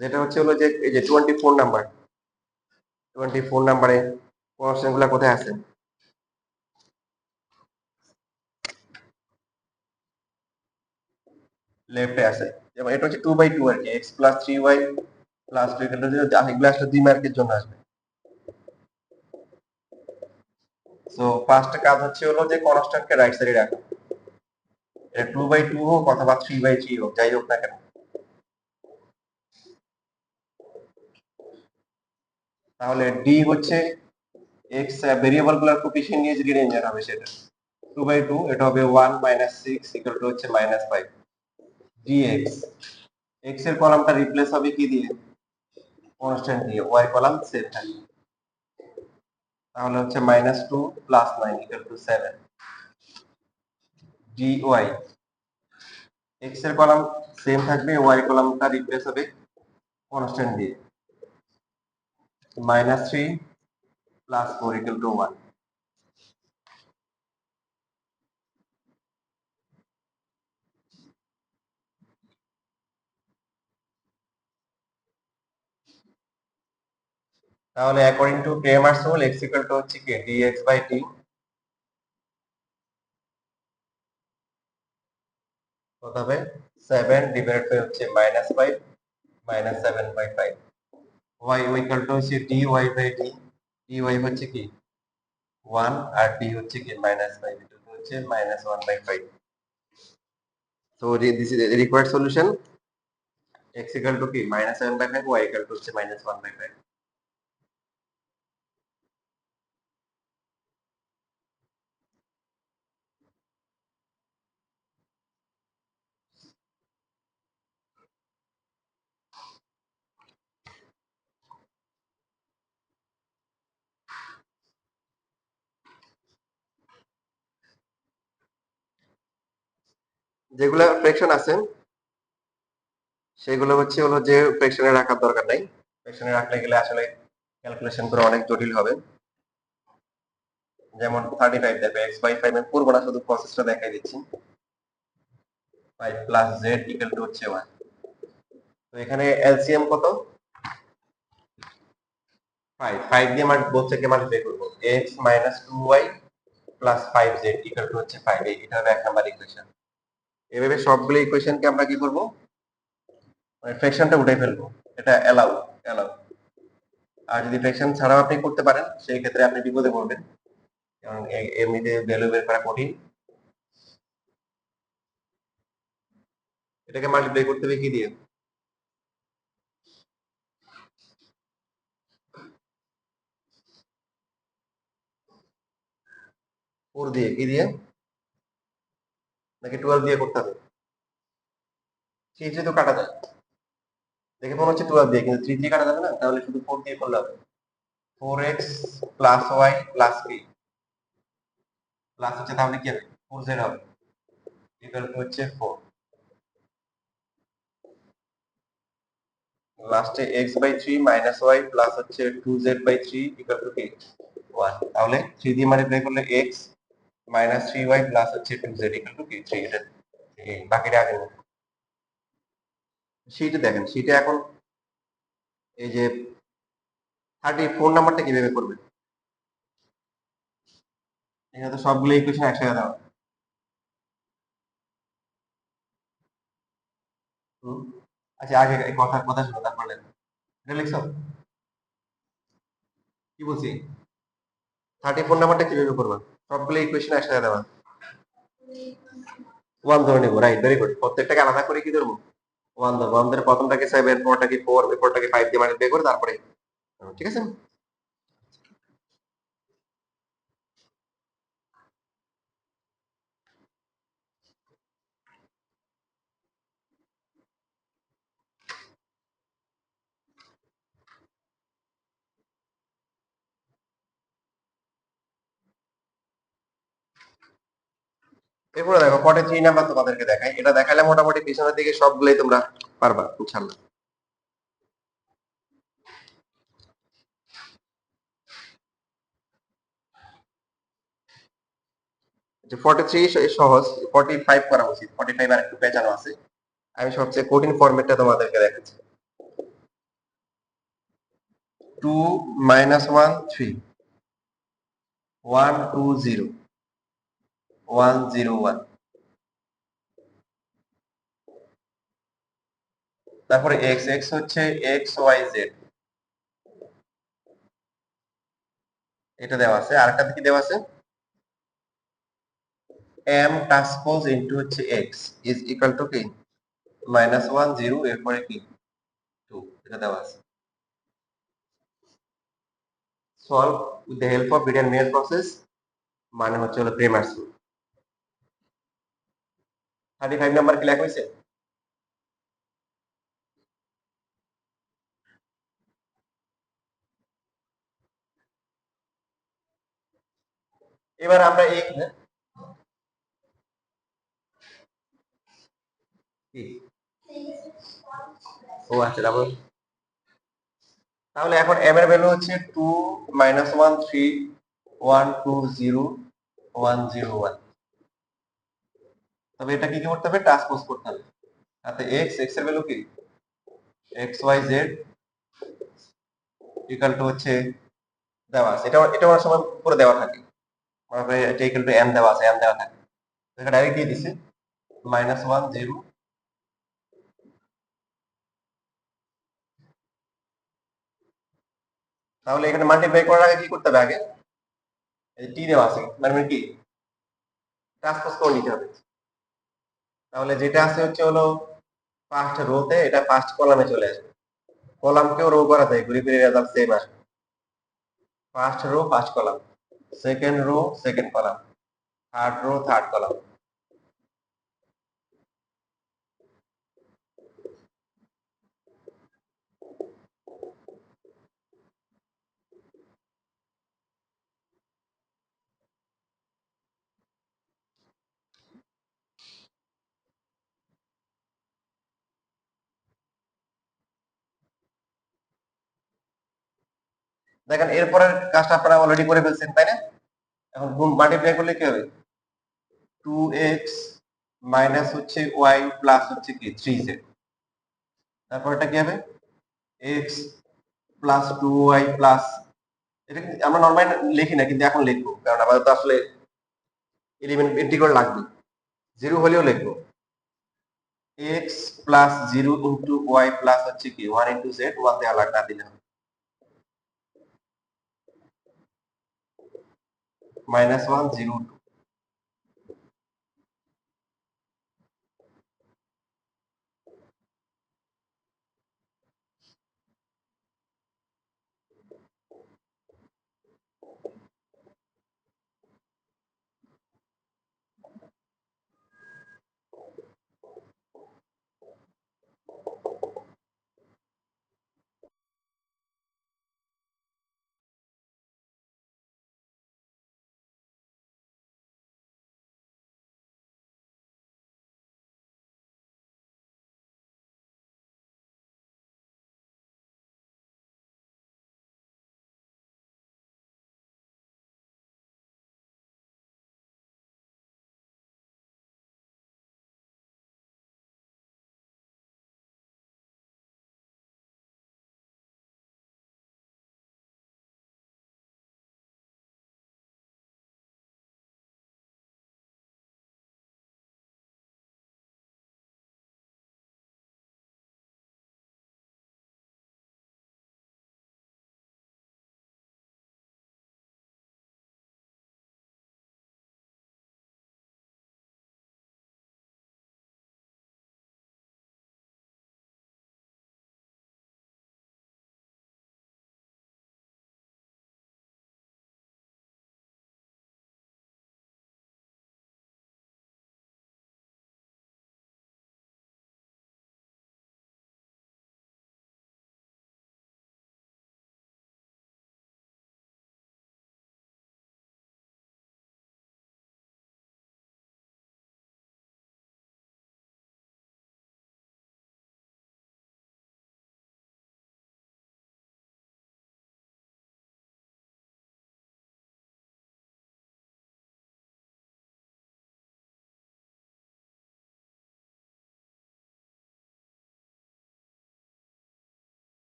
যেটা হচ্ছে হলো যে এই যে 24 নাম্বার, 24 নাম্বারে কনস্ট্যান্ট গুলা কোথায় আছে? লেফটে আছে। যেমন এটা হচ্ছে 2/2 আর কি, x প্লাস 3y প্লাস 2 এগুলো এগুলো আসলে 2 মার্কের জন্য আসবে। সো ফার্স্ট কাজ হচ্ছে হলো যে কনস্ট্যান্টকে রাইট সাইডে রাখা। এটা 2/2 হোক অথবা 3/3 হোক, যাই হোক না কেন। তাহলে ডি হচ্ছে এক্স ভেরিয়েবল গুলোর কোফিশিয়েন্ট নিয়ে যদি রেঞ্জ হবে সেটা 2/2, এটা হবে 1 মাইনাস 6 ইকুয়াল টু হচ্ছে মাইনাস 5 ডিএক্স। এক্স এর কলামটা রিপ্লেস হবে কি দিয়ে? কনস্ট্যান্ট দিয়ে। ওয়াই কলাম সেম থাকবে। তাহলে হচ্ছে minus 2 plus 9 equal to 7 D Y. X এর কলাম সেম থাকবে, ওয়াই কলামটা রিপ্লেস হবে কনস্ট্যান্ট দিয়ে। Minus 3 plus 4 equal to 1। তাহলে according to Cramer's rule x equal to হচ্ছে কি dx বাই t। কত হবে? 7 ডিভাইডেড বাই হচ্ছে minus 5 minus 7 by 5। y equal to হচ্ছে dy বাই d। dy হচ্ছে কি 1 আর d হচ্ছে কি মাইনাস 5 ইকুয়াল টু হচ্ছে minus 1 by 5। So this is required solution. x equal to কি minus 7 by 5, y equal to হচ্ছে মাইনাস 1 বাই 5। যেগুলা ফ্র্যাকশন আছে সেগুলো হচ্ছে হলো যে ফ্র্যাকশনে রাখার দরকার নাই। ফ্র্যাকশনে রাখলে গেলে আসলে ক্যালকুলেশন করে অনেক জটিল হবে। যেমন 35 দেখবে x/5 আমি করবো না, শুধু প্রসেসটা দেখাই দিচ্ছি। 5 প্লাস জেড ইকুয়াল টু হচ্ছে 1। তো এখানে এলসিএম কত? 5 5 দিয়ে বলছে কি মাল্টিপ্লাই করবো, x minus 2y plus 5z equal to হচ্ছে 5। এটা হবে 1 নাম্বার ইকুয়েশন। এভাবে সবগুলো ইকুয়েশনকে আমরা কি করব, মানে ফ্র্যাকশনটা উঠাই ফেলবো। এটা এলাউ। আর যদি ফ্র্যাকশন ছাড়াও আপনি করতে পারেন সেই ক্ষেত্রে আপনি বিপদে পড়বেন, কারণ এমনিতে ভ্যালু বের করা কঠিন। এটাকে মাল্টিপ্লাই করতে হবে কি দিয়ে? 4 দিয়ে, কি দিয়ে? নাকি 12 দিয়ে করতে হবে? 3 দিয়ে তো কাটা যায়, দেখে মনে হচ্ছে 12 দিয়ে, কিন্তু 3 দিয়ে কাটা যাবে না, তাহলে শুধু 4 দিয়ে করলে হবে। 4x প্লাস y প্লাস কি প্লাস হচ্ছে, তাহলে কি হবে? 4z হবে ইকুয়াল টু হচ্ছে 4। লাস্টে x/3 মাইনাস y প্লাস হচ্ছে 2z/3 ইকুয়াল টু কি 1। তাহলে 3 দিয়ে মাল্টিপ্লাই করলে x মাইনাস 3y প্লাস হচ্ছে 2z ইকুয়াল টু কি 3। এটা বাকিটা আগে শীটে দেখেন, শীটে এখন এই যে 34 নাম্বারটা কিভাবে করবেন? এখানে তো সবগুলো ইকুয়েশন একসাথে দেওয়া। হুম। আচ্ছা, আগে এই কথা কথা শুনো, তারপর লেখো। এটা লিখছো? কি বলছি? 34 নাম্বারটা কিভাবে করবা? সবগুলো ইকুয়েশন একসাথে দেওয়া। 1 ধরে নিবো, রাইট, ভেরি গুড। প্রত্যেকটাকে আলাদা করে কি ধরবো? 1 ধরবো। 1 ধরে প্রথমটাকে 7, পরটাকে 4, এরপরটাকে 5 দিয়ে মাল্টিপ্লাই করে তারপরে, ঠিক আছে? এরপরে দেখো 43 নাম্বার তোমাদেরকে দেখাই। এটা দেখালে মোটামুটি পিছনের দিকে সবগুলোই তোমরা পারবা ইনশাআল্লাহ। যে 43 সহজ, 45 করা উচিত। 45 আর একটু পেঁচানো আছে। আমি সবচেয়ে কঠিন ফরম্যাটটা তোমাদেরকে দেখাচ্ছি। 2 মাইনাস 1 3 1 2 0 1 0 1। তারপরে x x হচ্ছে x y z, এটা দেওয়া আছে। আরেকটা কি দেওয়া আছে? m ট্রান্সপোজ ইনটু হচ্ছে x ইজ ইকুয়াল টু কি মাইনাস 1 0, এরপরে কি 2, এটা দেওয়া আছে। Solve with the help of bit mayor process, মানে হচ্ছে হলো প্রেমার রুল। 35 নাম্বার কি লেখা হয়েছে? এবার আমরা এই কি, ও আচ্ছা, তাহলে এখন m এর ভ্যালু হচ্ছে 2 মাইনাস 1 3 1 2 0 1 0 1। তবে এটা কি কি করতে হবে? ট্রান্সপোজ করতে হবে। তাতে x এর ভ্যালু কি x y z equal to হচ্ছে দেওয়া আছে। এটা অনেক সময় উপরে দেওয়া থাকে, মানে এটা ইকুয়াল টু m দেওয়া আছে, m দেওয়া থাকে, এটা ডাইরেক্ট দিয়ে দিছে মাইনাস 1 0। তাহলে এখানে মাল্টিপ্লাই করার আগে কি করতে হবে? আগে এই টি দেওয়া আছে, মানে কি ট্রান্সপোজ করে নিতে হবে। তাহলে যেটা আছে হচ্ছে হলো ফার্স্ট রোতে, এটা ফার্স্ট কলামে চলে আসবে। কলামকেও রো করা যায়, ঘুরে ফিরে রেজাল্ট সেম আসবে। First row first column, second rho second column, third rho third column. দেখেন এরপরের কাজটা আপনারা অলরেডি করে ফেলছেন, তাই না? এখন গুণ মাল্টিপ্লাই করলে কি হবে? 2x মাইনাস হচ্ছে y প্লাস হচ্ছে কি 3z। তারপর এটা কি হবে? x প্লাস 2y প্লাস, এটা আমরা নরমালি লিখি না, কিন্তু এখন লিখবো, কারণ আমাদের তো আসলে এলিমেন্ট ইন্টিগ্রাল লাগবে, জিরো হলেও লিখবো। x plus 0 into y plus হচ্ছে কি 1 ইন্টু z, 1 দেওয়া লাগবে না, দিলে মাইনাস 1 0